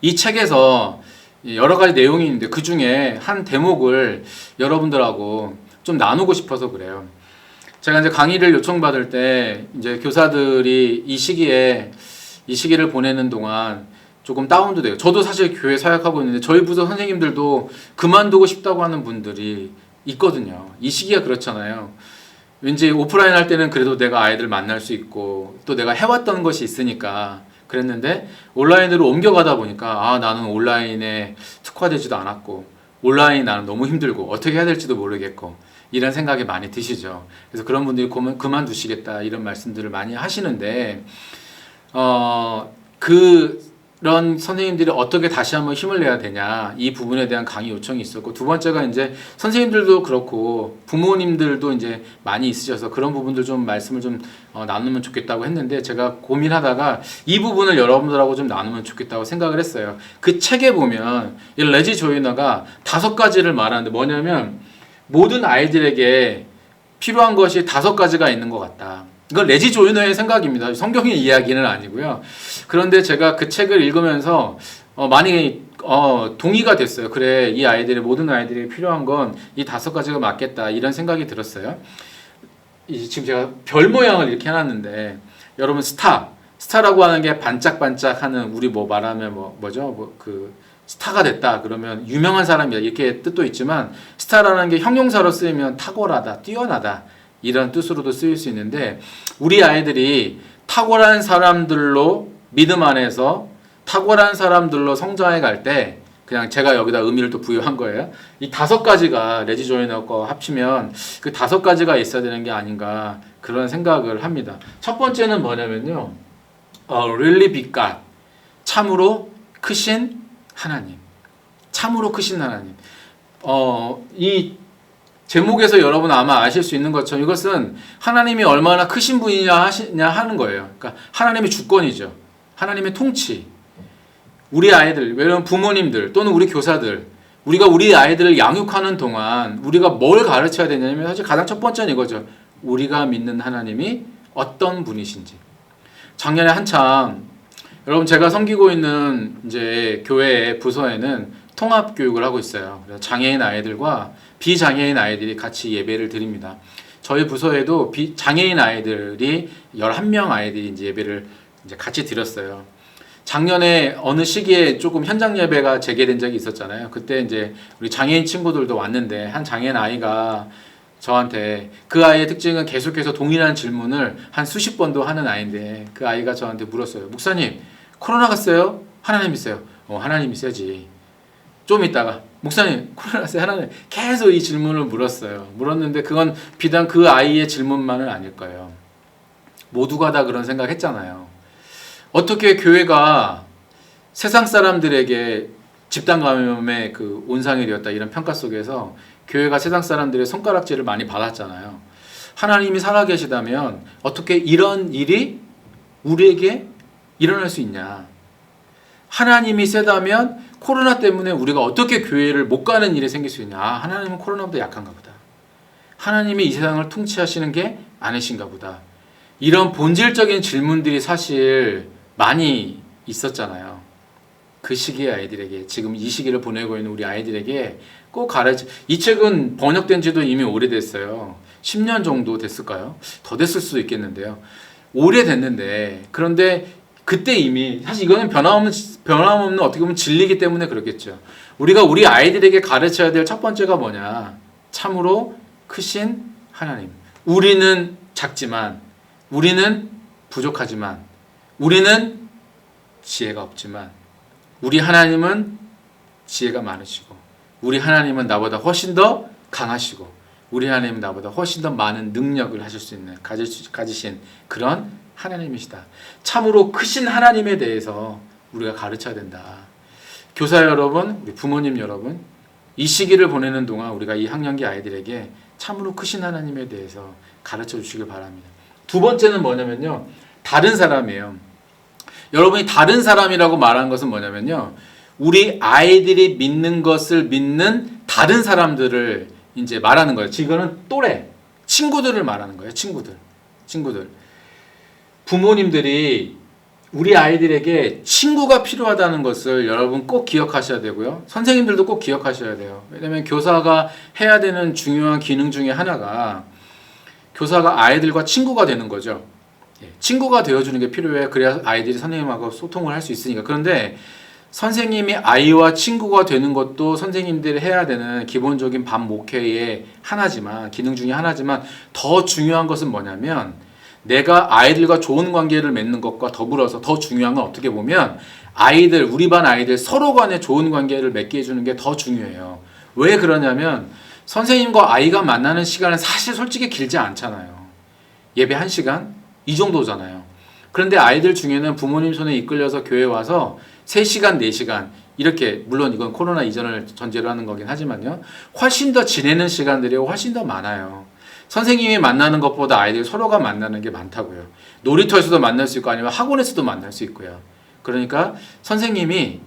이 책에서 여러 가지 내용이 있는데 그 중에 한 대목을 여러분들하고 좀 나누고 싶어서 그래요. 제가 이제 강의를 요청받을 때 이제 교사들이 이 시기를 보내는 동안 조금 다운도 돼요. 저도 사실 교회 사역하고 있는데 저희 부서 선생님들도 그만두고 싶다고 하는 분들이 있거든요. 이 시기가 그렇잖아요. 왠지 오프라인 할 때는 그래도 내가 아이들 만날 수 있고 또 내가 해왔던 것이 있으니까 그랬는데, 온라인으로 옮겨가다 보니까 나는 온라인에 특화되지도 않았고 온라인 나는 너무 힘들고 어떻게 해야 될지도 모르겠고 이런 생각이 많이 드시죠. 그래서 그런 분들이 그만두시겠다 이런 말씀들을 많이 하시는데, 그런 선생님들이 어떻게 다시 한번 힘을 내야 되냐, 이 부분에 대한 강의 요청이 있었고, 두 번째가 이제 선생님들도 그렇고 부모님들도 이제 많이 있으셔서 그런 부분들 좀 말씀을 좀 나누면 좋겠다고 했는데, 제가 고민하다가 이 부분을 여러분들하고 좀 나누면 좋겠다고 생각을 했어요. 그 책에 보면 이 레지 조이너가 5가지를 말하는데, 뭐냐면 모든 아이들에게 필요한 것이 5가지가 있는 것 같다. 이건 레지 조이너의 생각입니다. 성경의 이야기는 아니고요. 그런데 제가 그 책을 읽으면서 많이 동의가 됐어요. 그래, 이 모든 아이들이 필요한 건 이 5가지가 맞겠다 이런 생각이 들었어요. 지금 제가 별 모양을 이렇게 해놨는데, 여러분 스타라고 하는 게 반짝반짝하는, 우리 말하면 스타가 됐다 그러면 유명한 사람이다 이렇게 뜻도 있지만, 스타라는 게 형용사로 쓰이면 탁월하다, 뛰어나다 이런 뜻으로도 쓰일 수 있는데, 우리 아이들이 탁월한 사람들로, 믿음 안에서 탁월한 사람들로 성장해 갈 때, 그냥 제가 여기다 의미를 또 부여한 거예요. 이 5가지가 레지 조이너 거 합치면 그 5가지가 있어야 되는 게 아닌가 그런 생각을 합니다. 첫 번째는 뭐냐면요, really big God, 참으로 크신 하나님. 참으로 크신 하나님. 이 제목에서 여러분 아마 아실 수 있는 것처럼 이것은 하나님이 얼마나 크신 분이냐 하는 거예요. 그러니까 하나님의 주권이죠. 하나님의 통치. 우리 아이들, 왜냐면 부모님들 또는 우리 교사들, 우리가 우리 아이들을 양육하는 동안 우리가 뭘 가르쳐야 되냐면, 사실 가장 첫 번째는 이거죠. 우리가 믿는 하나님이 어떤 분이신지. 작년에 한참 여러분, 제가 섬기고 있는 이제 교회 부서에는 통합 교육을 하고 있어요. 그래서 장애인 아이들과 비장애인 아이들이 같이 예배를 드립니다. 저희 부서에도 장애인 아이들이 11명 아이들이 이제 예배를 이제 같이 드렸어요. 작년에 어느 시기에 조금 현장 예배가 재개된 적이 있었잖아요. 그때 이제 우리 장애인 친구들도 왔는데, 한 장애인 아이가 저한테, 그 아이의 특징은 계속해서 동일한 질문을 한 수십 번도 하는 아이인데, 그 아이가 저한테 물었어요. 목사님, 코로나가 있어요? 하나님 있어요? 하나님 있어야지. 좀 있다가, 목사님, 코로나 있어요? 하나님? 계속 이 질문을 물었는데, 그건 비단 그 아이의 질문만은 아닐 거예요. 모두가 다 그런 생각 했잖아요. 어떻게 교회가 세상 사람들에게 집단 감염의 그 온상이 되었다 이런 평가 속에서 교회가 세상 사람들의 손가락질을 많이 받았잖아요. 하나님이 살아계시다면 어떻게 이런 일이 우리에게 일어날 수 있냐? 하나님이 세다면 코로나 때문에 우리가 어떻게 교회를 못 가는 일이 생길 수 있냐? 아, 하나님은 코로나보다 약한가 보다. 하나님이 이 세상을 통치하시는 게 아니신가 보다. 이런 본질적인 질문들이 사실 많이 있었잖아요. 그 시기의 아이들에게, 지금 이 시기를 보내고 있는 우리 아이들에게 꼭 이 책은 번역된 지도 이미 오래됐어요. 10년 정도 됐을까요? 더 됐을 수도 있겠는데요. 오래됐는데, 그런데 그때 이미, 사실 이거는 변함없는 어떻게 보면 진리이기 때문에 그렇겠죠. 우리가 우리 아이들에게 가르쳐야 될 첫 번째가 뭐냐? 참으로 크신 하나님. 우리는 작지만, 우리는 부족하지만, 우리는 지혜가 없지만, 우리 하나님은 지혜가 많으시고, 우리 하나님은 나보다 훨씬 더 강하시고, 우리 하나님은 나보다 훨씬 더 많은 능력을 하실 수 있는, 가지신 그런 하나님이시다. 참으로 크신 하나님에 대해서 우리가 가르쳐야 된다. 교사 여러분, 우리 부모님 여러분, 이 시기를 보내는 동안 우리가 이 학년기 아이들에게 참으로 크신 하나님에 대해서 가르쳐 주시길 바랍니다. 두 번째는 뭐냐면요, 다른 사람이에요. 여러분이 다른 사람이라고 말하는 것은 뭐냐면요, 우리 아이들이 믿는 것을 믿는 다른 사람들을 이제 말하는 거예요. 이거는 또래, 친구들을 말하는 거예요. 친구들. 부모님들이 우리 아이들에게 친구가 필요하다는 것을 여러분 꼭 기억하셔야 되고요. 선생님들도 꼭 기억하셔야 돼요. 왜냐하면 교사가 해야 되는 중요한 기능 중에 하나가 교사가 아이들과 친구가 되는 거죠. 친구가 되어주는 게 필요해. 그래야 아이들이 선생님하고 소통을 할 수 있으니까. 그런데 선생님이 아이와 친구가 되는 것도 선생님들이 해야 되는 기본적인 반 목회의 하나지만, 기능 중에 하나지만, 더 중요한 것은 뭐냐면 내가 아이들과 좋은 관계를 맺는 것과 더불어서 더 중요한 건 어떻게 보면 우리 반 아이들 서로 간에 좋은 관계를 맺게 해주는 게 더 중요해요. 왜 그러냐면 선생님과 아이가 만나는 시간은 사실 솔직히 길지 않잖아요. 예배 1시간? 이 정도잖아요. 그런데 아이들 중에는 부모님 손에 이끌려서 교회 와서 3시간, 4시간 이렇게, 물론 이건 코로나 이전을 전제로 하는 거긴 하지만요, 훨씬 더 지내는 시간들이 훨씬 더 많아요. 선생님이 만나는 것보다 아이들이 서로가 만나는 게 많다고요. 놀이터에서도 만날 수 있고 아니면 학원에서도 만날 수 있고요. 그러니까 선생님이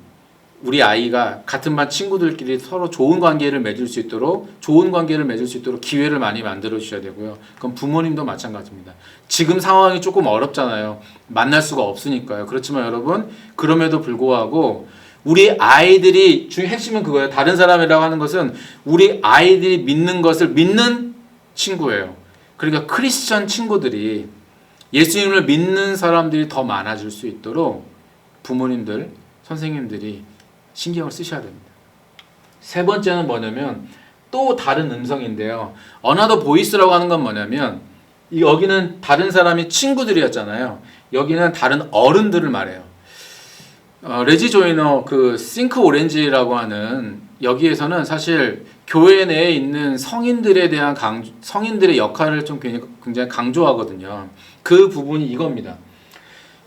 우리 아이가 같은 반 친구들끼리 서로 좋은 관계를 맺을 수 있도록 기회를 많이 만들어 주셔야 되고요. 그럼 부모님도 마찬가지입니다. 지금 상황이 조금 어렵잖아요. 만날 수가 없으니까요. 그렇지만 여러분, 그럼에도 불구하고 우리 아이들이 핵심은 그거예요. 다른 사람이라고 하는 것은 우리 아이들이 믿는 것을 믿는 친구예요. 그러니까 크리스천 친구들이, 예수님을 믿는 사람들이 더 많아질 수 있도록 부모님들, 선생님들이 신경을 쓰셔야 됩니다. 세 번째는 뭐냐면 또 다른 음성인데요. 어나더 보이스라고 하는 건 뭐냐면, 여기는 다른 사람이 친구들이었잖아요. 여기는 다른 어른들을 말해요. 레지 조이너 그 싱크 오렌지라고 하는, 여기에서는 사실 교회 내에 있는 성인들에 대한 성인들의 역할을 좀 굉장히 강조하거든요. 그 부분이 이겁니다.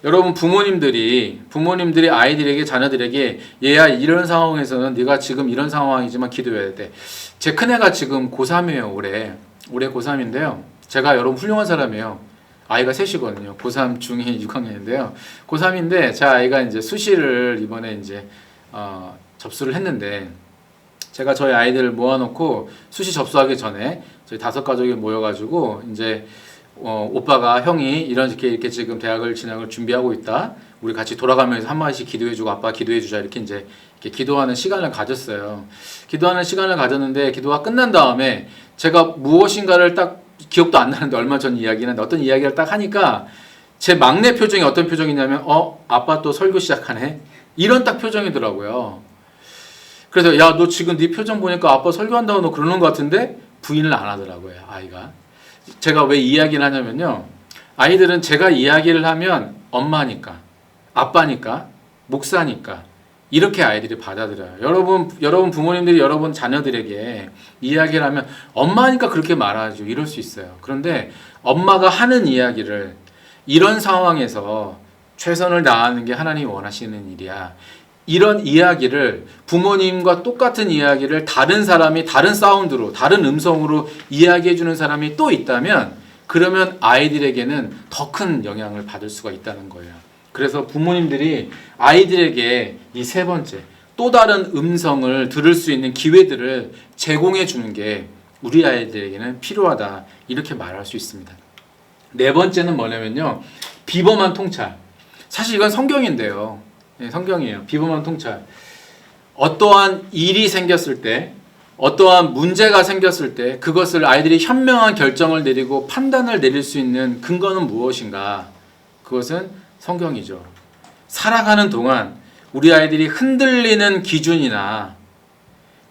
여러분, 부모님들이 아이들에게, 자녀들에게, 얘야 이런 상황에서는 네가 지금 이런 상황이지만 기도해야 돼. 제 큰애가 지금 고3이에요. 올해 고3인데요. 제가 여러분 훌륭한 사람이에요. 아이가 셋이거든요. 고3, 중2, 6학년인데요. 고3인데 제 아이가 이제 수시를 이번에 이제 접수를 했는데, 제가 저희 아이들을 모아놓고 수시 접수하기 전에 저희 5가족이 모여가지고 이제 오빠가, 형이 이렇게 지금 대학을 진학을 준비하고 있다. 우리 같이 돌아가면서 한마디씩 기도해주고 아빠 기도해주자. 이렇게 이제 이렇게 기도하는 시간을 가졌어요. 기도하는 시간을 가졌는데, 기도가 끝난 다음에 제가 무엇인가를 딱, 기억도 안 나는데 얼마 전 이야기는, 어떤 이야기를 딱 하니까 제 막내 표정이 어떤 표정이냐면, 아빠 또 설교 시작하네? 이런 딱 표정이더라고요. 그래서 야, 너 지금 네 표정 보니까 아빠 설교한다고 너 그러는 것 같은데? 부인을 안 하더라고요, 아이가. 제가 왜 이야기를 하냐면요, 아이들은 제가 이야기를 하면 엄마니까, 아빠니까, 목사니까 이렇게 아이들이 받아들여요. 여러분 부모님들이 여러분 자녀들에게 이야기를 하면 엄마니까 그렇게 말하죠. 이럴 수 있어요. 그런데 엄마가 하는 이야기를, 이런 상황에서 최선을 다하는 게 하나님이 원하시는 일이야, 이런 이야기를, 부모님과 똑같은 이야기를 다른 사람이 다른 사운드로, 다른 음성으로 이야기해 주는 사람이 또 있다면, 그러면 아이들에게는 더 큰 영향을 받을 수가 있다는 거예요. 그래서 부모님들이 아이들에게 이 세 번째, 또 다른 음성을 들을 수 있는 기회들을 제공해 주는 게 우리 아이들에게는 필요하다. 이렇게 말할 수 있습니다. 네 번째는 뭐냐면요. 비범한 통찰. 사실 이건 성경인데요. 네, 성경이에요. 비범한 통찰. 어떠한 일이 생겼을 때, 어떠한 문제가 생겼을 때 그것을 아이들이 현명한 결정을 내리고 판단을 내릴 수 있는 근거는 무엇인가? 그것은 성경이죠. 살아가는 동안 우리 아이들이 흔들리는 기준이나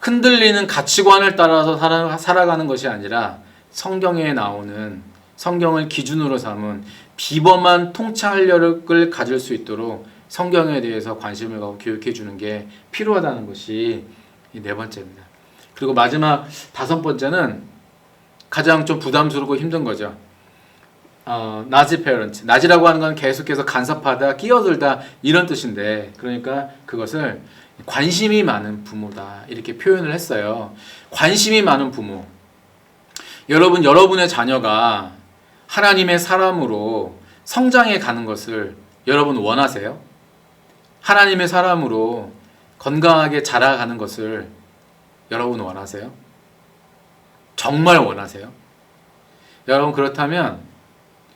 흔들리는 가치관을 따라서 살아가는 것이 아니라 성경에 나오는 성경을 기준으로 삼은 비범한 통찰력을 가질 수 있도록 성경에 대해서 관심을 갖고 교육해 주는 게 필요하다는 것이 이 네 번째입니다. 그리고 마지막 다섯 번째는 가장 좀 부담스럽고 힘든 거죠. 나지 페어런트. 나지라고 하는 건 계속해서 간섭하다, 끼어들다 이런 뜻인데, 그러니까 그것을 관심이 많은 부모다 이렇게 표현을 했어요. 관심이 많은 부모. 여러분의 자녀가 하나님의 사람으로 성장해 가는 것을 여러분 원하세요? 하나님의 사람으로 건강하게 자라가는 것을 여러분 원하세요? 정말 원하세요? 여러분 그렇다면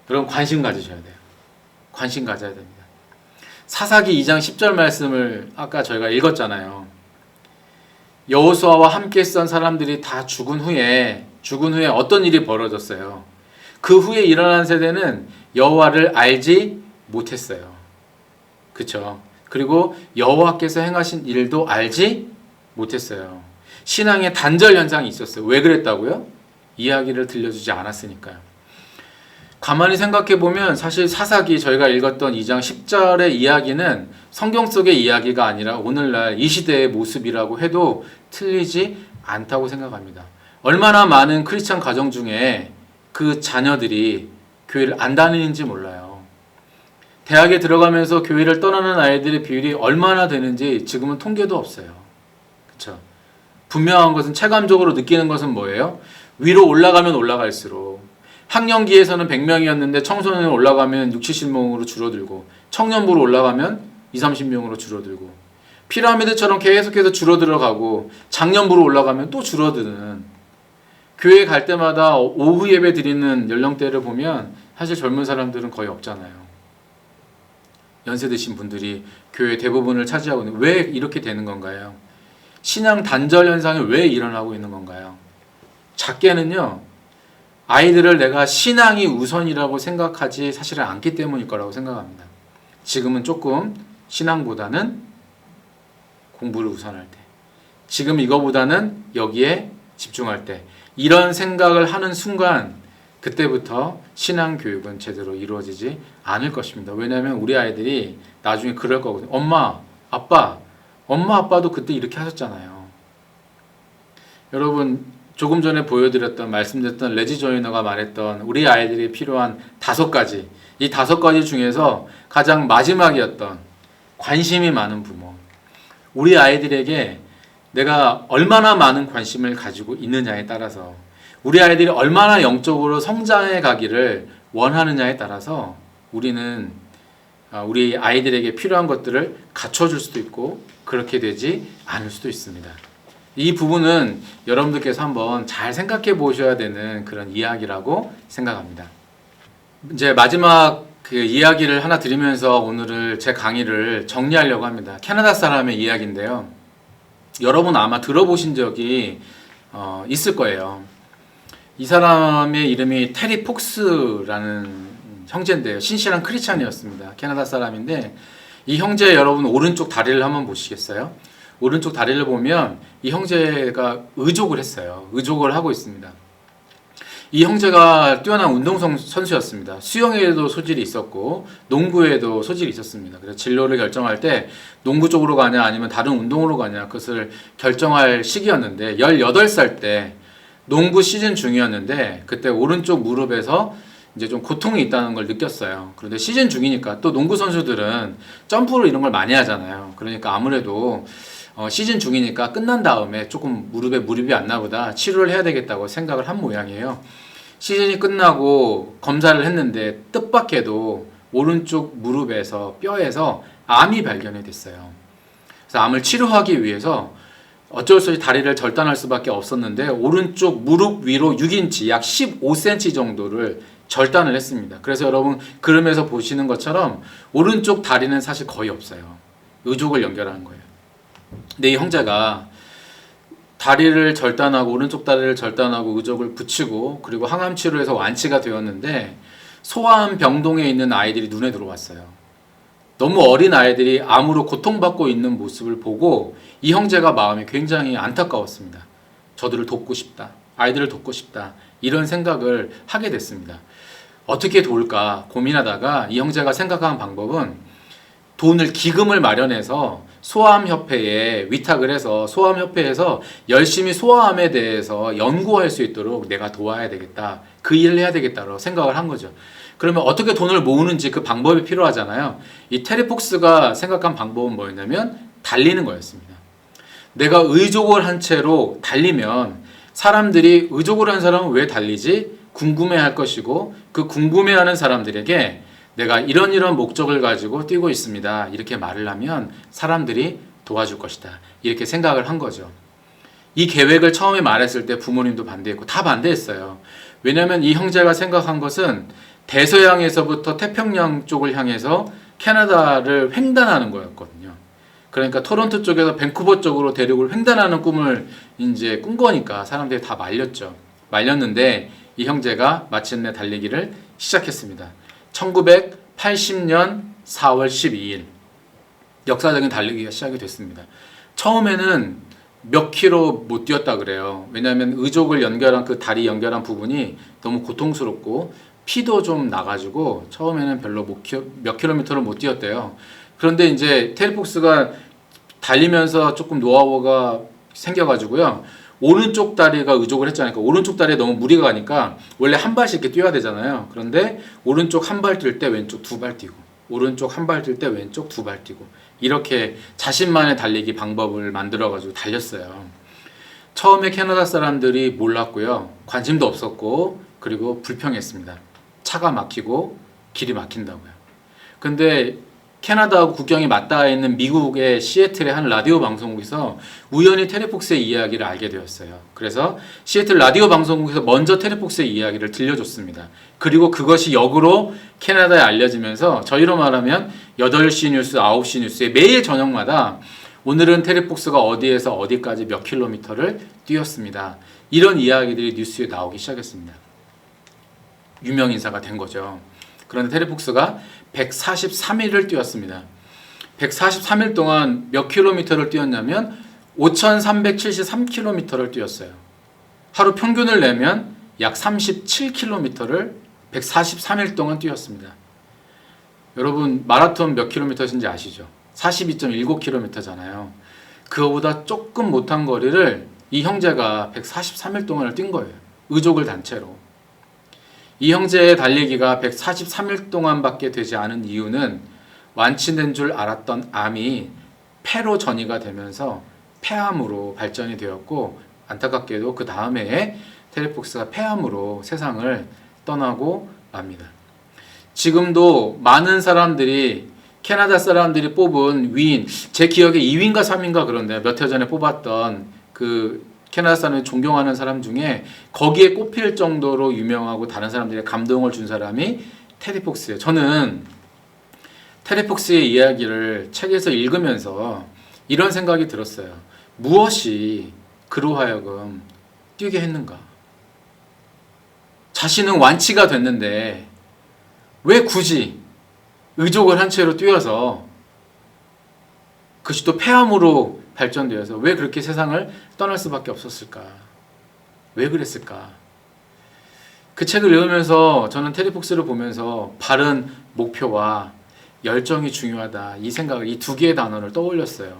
여러분 관심 가지셔야 돼요. 관심 가져야 됩니다. 사사기 2장 10절 말씀을 아까 저희가 읽었잖아요. 여호수아와 함께 있던 사람들이 다 죽은 후에 어떤 일이 벌어졌어요. 그 후에 일어난 세대는 여호와를 알지 못했어요. 그렇죠? 그리고 여호와께서 행하신 일도 알지 못했어요. 신앙의 단절 현상이 있었어요. 왜 그랬다고요? 이야기를 들려주지 않았으니까요. 가만히 생각해 보면 사실 사사기 저희가 읽었던 2장 10절의 이야기는 성경 속의 이야기가 아니라 오늘날 이 시대의 모습이라고 해도 틀리지 않다고 생각합니다. 얼마나 많은 크리스찬 가정 중에 그 자녀들이 교회를 안 다니는지 몰라요. 대학에 들어가면서 교회를 떠나는 아이들의 비율이 얼마나 되는지 지금은 통계도 없어요. 그렇죠? 분명한 것은 체감적으로 느끼는 것은 뭐예요? 위로 올라가면 올라갈수록 학령기에서는 100명이었는데 청소년으로 올라가면 60, 70명으로 줄어들고 청년부로 올라가면 20, 30명으로 줄어들고 피라미드처럼 계속해서 줄어들어가고 장년부로 올라가면 또 줄어드는 교회 갈 때마다 오후 예배 드리는 연령대를 보면 사실 젊은 사람들은 거의 없잖아요. 연세 드신 분들이 교회 대부분을 차지하고 있는 왜 이렇게 되는 건가요? 신앙 단절 현상이 왜 일어나고 있는 건가요? 작게는요. 아이들을 내가 신앙이 우선이라고 생각하지 사실은 않기 때문일 거라고 생각합니다. 지금은 조금 신앙보다는 공부를 우선할 때, 지금 이거보다는 여기에 집중할 때, 이런 생각을 하는 순간 그때부터 신앙 교육은 제대로 이루어지지 않을 것입니다. 왜냐하면 우리 아이들이 나중에 그럴 거거든요. 엄마, 아빠도 그때 이렇게 하셨잖아요. 여러분 조금 전에 보여드렸던 말씀드렸던 레지 조이너가 말했던 우리 아이들이 필요한 5가지, 이 5가지 중에서 가장 마지막이었던 관심이 많은 부모. 우리 아이들에게 내가 얼마나 많은 관심을 가지고 있느냐에 따라서, 우리 아이들이 얼마나 영적으로 성장해 가기를 원하느냐에 따라서 우리는 우리 아이들에게 필요한 것들을 갖춰줄 수도 있고 그렇게 되지 않을 수도 있습니다. 이 부분은 여러분들께서 한번 잘 생각해 보셔야 되는 그런 이야기라고 생각합니다. 이제 마지막 그 이야기를 하나 드리면서 오늘을 제 강의를 정리하려고 합니다. 캐나다 사람의 이야기인데요. 여러분 아마 들어보신 적이 있을 거예요. 이 사람의 이름이 테리 폭스라는 형제인데요. 신실한 크리스찬이었습니다. 캐나다 사람인데 이 형제 여러분 오른쪽 다리를 한번 보시겠어요? 오른쪽 다리를 보면 이 형제가 의족을 했어요. 의족을 하고 있습니다. 이 형제가 뛰어난 운동선수였습니다. 수영에도 소질이 있었고 농구에도 소질이 있었습니다. 그래서 진로를 결정할 때 농구 쪽으로 가냐 아니면 다른 운동으로 가냐 그것을 결정할 시기였는데 18살 때 농구 시즌 중이었는데 그때 오른쪽 무릎에서 이제 좀 고통이 있다는 걸 느꼈어요. 그런데 시즌 중이니까 또 농구 선수들은 점프를 이런 걸 많이 하잖아요. 그러니까 아무래도 시즌 중이니까 끝난 다음에 조금 무릎에 무리가 안 나보다 치료를 해야 되겠다고 생각을 한 모양이에요. 시즌이 끝나고 검사를 했는데 뜻밖에도 오른쪽 무릎에서 뼈에서 암이 발견이 됐어요. 그래서 암을 치료하기 위해서 어쩔 수 없이 다리를 절단할 수밖에 없었는데 오른쪽 무릎 위로 6인치 약 15cm 정도를 절단을 했습니다. 그래서 여러분 그림에서 보시는 것처럼 오른쪽 다리는 사실 거의 없어요. 의족을 연결하는 거예요. 근데 이 형제가 다리를 절단하고 오른쪽 다리를 절단하고 의족을 붙이고 그리고 항암 치료해서 완치가 되었는데 소아암 병동에 있는 아이들이 눈에 들어왔어요. 너무 어린 아이들이 암으로 고통받고 있는 모습을 보고 이 형제가 마음이 굉장히 안타까웠습니다. 저들을 돕고 싶다. 아이들을 돕고 싶다. 이런 생각을 하게 됐습니다. 어떻게 도울까 고민하다가 이 형제가 생각한 방법은 기금을 마련해서 소아암협회에 위탁을 해서 소아암협회에서 열심히 소아암에 대해서 연구할 수 있도록 내가 도와야 되겠다. 그 일을 해야 되겠다고 생각을 한 거죠. 그러면 어떻게 돈을 모으는지 그 방법이 필요하잖아요. 이 테리 폭스가 생각한 방법은 뭐였냐면 달리는 거였습니다. 내가 의족을 한 채로 달리면 사람들이 의족을 한 사람은 왜 달리지? 궁금해할 것이고 그 궁금해하는 사람들에게 내가 이런 목적을 가지고 뛰고 있습니다. 이렇게 말을 하면 사람들이 도와줄 것이다. 이렇게 생각을 한 거죠. 이 계획을 처음에 말했을 때 부모님도 반대했고 다 반대했어요. 왜냐하면 이 형제가 생각한 것은 대서양에서부터 태평양 쪽을 향해서 캐나다를 횡단하는 거였거든요. 그러니까 토론토 쪽에서 밴쿠버 쪽으로 대륙을 횡단하는 꿈을 이제 꾼 거니까 사람들이 다 말렸는데 이 형제가 마침내 달리기를 시작했습니다. 1980년 4월 12일 역사적인 달리기가 시작이 됐습니다. 처음에는 몇 킬로 못 뛰었다 그래요. 왜냐하면 의족을 연결한 그 다리 연결한 부분이 너무 고통스럽고 피도 좀 나가지고 처음에는 별로 몇 킬로미터를 못 뛰었대요. 그런데 이제 테리 폭스가 달리면서 조금 노하우가 생겨가지고요. 오른쪽 다리가 의족을 했잖아요. 그러니까 오른쪽 다리에 너무 무리가 가니까 원래 한 발씩 이렇게 뛰어야 되잖아요. 그런데 오른쪽 한 발 뛸 때 왼쪽 두 발 뛰고 오른쪽 한 발 뛸 때 왼쪽 두 발 뛰고 이렇게 자신만의 달리기 방법을 만들어가지고 달렸어요. 처음에 캐나다 사람들이 몰랐고요. 관심도 없었고 그리고 불평했습니다. 차가 막히고 길이 막힌다고요. 근데 캐나다하고 국경이 맞닿아 있는 미국의 시애틀의 한 라디오 방송국에서 우연히 테리 폭스의 이야기를 알게 되었어요. 그래서 시애틀 라디오 방송국에서 먼저 테리 폭스의 이야기를 들려줬습니다. 그리고 그것이 역으로 캐나다에 알려지면서 저희로 말하면 8시 뉴스, 9시 뉴스에 매일 저녁마다 오늘은 테리 폭스가 어디에서 어디까지 몇 킬로미터를 뛰었습니다. 이런 이야기들이 뉴스에 나오기 시작했습니다. 유명인사가 된 거죠. 그런데 테리 폭스가 143일을 뛰었습니다. 143일 동안 몇 킬로미터를 뛰었냐면 5,373킬로미터를 뛰었어요. 하루 평균을 내면 약 37킬로미터를 143일 동안 뛰었습니다. 여러분 마라톤 몇 킬로미터인지 아시죠? 42.19킬로미터잖아요. 그거보다 조금 못한 거리를 이 형제가 143일 동안을 뛴 거예요. 의족을 단체로. 이 형제의 달리기가 143일 동안밖에 되지 않은 이유는 완치된 줄 알았던 암이 폐로 전이가 되면서 폐암으로 발전이 되었고 안타깝게도 그 다음 해에 테리 폭스가 폐암으로 세상을 떠나고 맙니다. 지금도 많은 사람들이 캐나다 사람들이 뽑은 위인, 제 기억에 2위인가 3위인가 그런데 몇 해 전에 뽑았던 그 캐나다 사람이 존경하는 사람 중에 거기에 꼽힐 정도로 유명하고 다른 사람들의 감동을 준 사람이 테리 폭스예요. 저는 테리 폭스의 이야기를 책에서 읽으면서 이런 생각이 들었어요. 무엇이 그로 하여금 뛰게 했는가? 자신은 완치가 됐는데 왜 굳이 의족을 한 채로 뛰어서 그것이 또 폐암으로 발전되어서 왜 그렇게 세상을 떠날 수밖에 없었을까? 왜 그랬을까? 그 책을 읽으면서 저는 테리 폭스를 보면서 바른 목표와 열정이 중요하다 이 생각을 이 두 개의 단어를 떠올렸어요.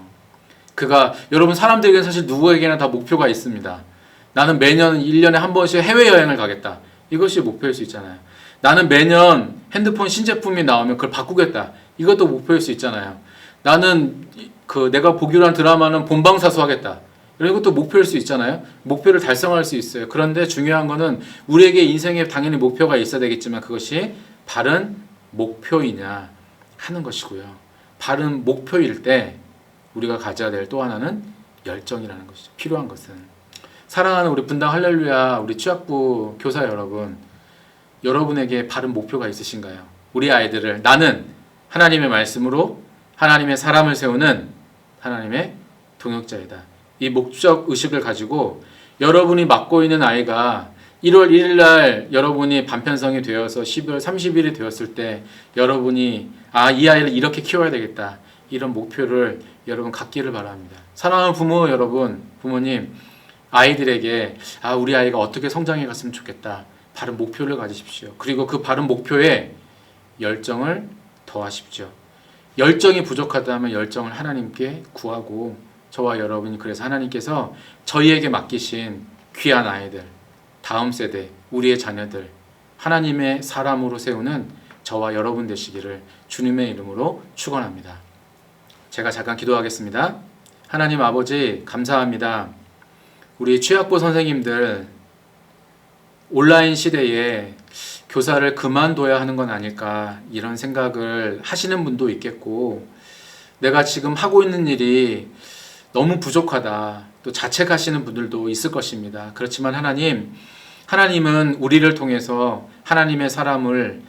그가 여러분 사람들에게는 사실 누구에게나 다 목표가 있습니다. 나는 매년 1년에 한 번씩 해외여행을 가겠다. 이것이 목표일 수 있잖아요. 나는 매년 핸드폰 신제품이 나오면 그걸 바꾸겠다. 이것도 목표일 수 있잖아요. 나는 내가 보기로 한 드라마는 본방사수하겠다. 이런 것도 목표일 수 있잖아요. 목표를 달성할 수 있어요. 그런데 중요한 거는 우리에게 인생에 당연히 목표가 있어야 되겠지만 그것이 바른 목표이냐 하는 것이고요. 바른 목표일 때 우리가 가져야 될 또 하나는 열정이라는 것이죠. 필요한 것은. 사랑하는 우리 분당 할렐루야 우리 취학부 교사 여러분, 여러분에게 바른 목표가 있으신가요? 우리 아이들을 나는 하나님의 말씀으로 하나님의 사람을 세우는 하나님의 동역자이다. 이 목적 의식을 가지고 여러분이 맡고 있는 아이가 1월 1일 날 여러분이 반편성이 되어서 12월 30일이 되었을 때 여러분이 이 아이를 이렇게 키워야 되겠다. 이런 목표를 여러분 갖기를 바랍니다. 사랑하는 부모 여러분, 부모님, 아이들에게 우리 아이가 어떻게 성장해 갔으면 좋겠다. 바른 목표를 가지십시오. 그리고 그 바른 목표에 열정을 더하십시오. 열정이 부족하다면 열정을 하나님께 구하고, 저와 여러분이 그래서 하나님께서 저희에게 맡기신 귀한 아이들, 다음 세대, 우리의 자녀들, 하나님의 사람으로 세우는 저와 여러분 되시기를 주님의 이름으로 축원합니다. 제가 잠깐 기도하겠습니다. 하나님 아버지 감사합니다. 우리 취학부 선생님들 온라인 시대에 교사를 그만둬야 하는 건 아닐까 이런 생각을 하시는 분도 있겠고, 내가 지금 하고 있는 일이 너무 부족하다 또 자책하시는 분들도 있을 것입니다. 그렇지만 하나님은 우리를 통해서 하나님의 사람을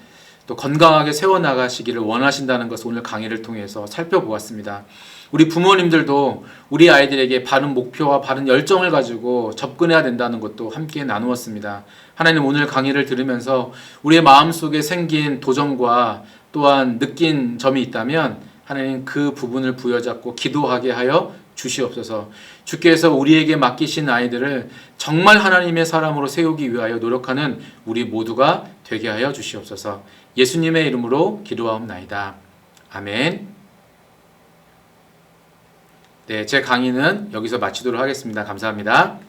또 건강하게 세워나가시기를 원하신다는 것을 오늘 강의를 통해서 살펴보았습니다. 우리 부모님들도 우리 아이들에게 바른 목표와 바른 열정을 가지고 접근해야 된다는 것도 함께 나누었습니다. 하나님, 오늘 강의를 들으면서 우리의 마음속에 생긴 도전과 또한 느낀 점이 있다면 하나님 그 부분을 부여잡고 기도하게 하여 주시옵소서. 주께서 우리에게 맡기신 아이들을 정말 하나님의 사람으로 세우기 위하여 노력하는 우리 모두가 되게 하여 주시옵소서. 예수님의 이름으로 기도하옵나이다. 아멘. 네, 제 강의는 여기서 마치도록 하겠습니다. 감사합니다.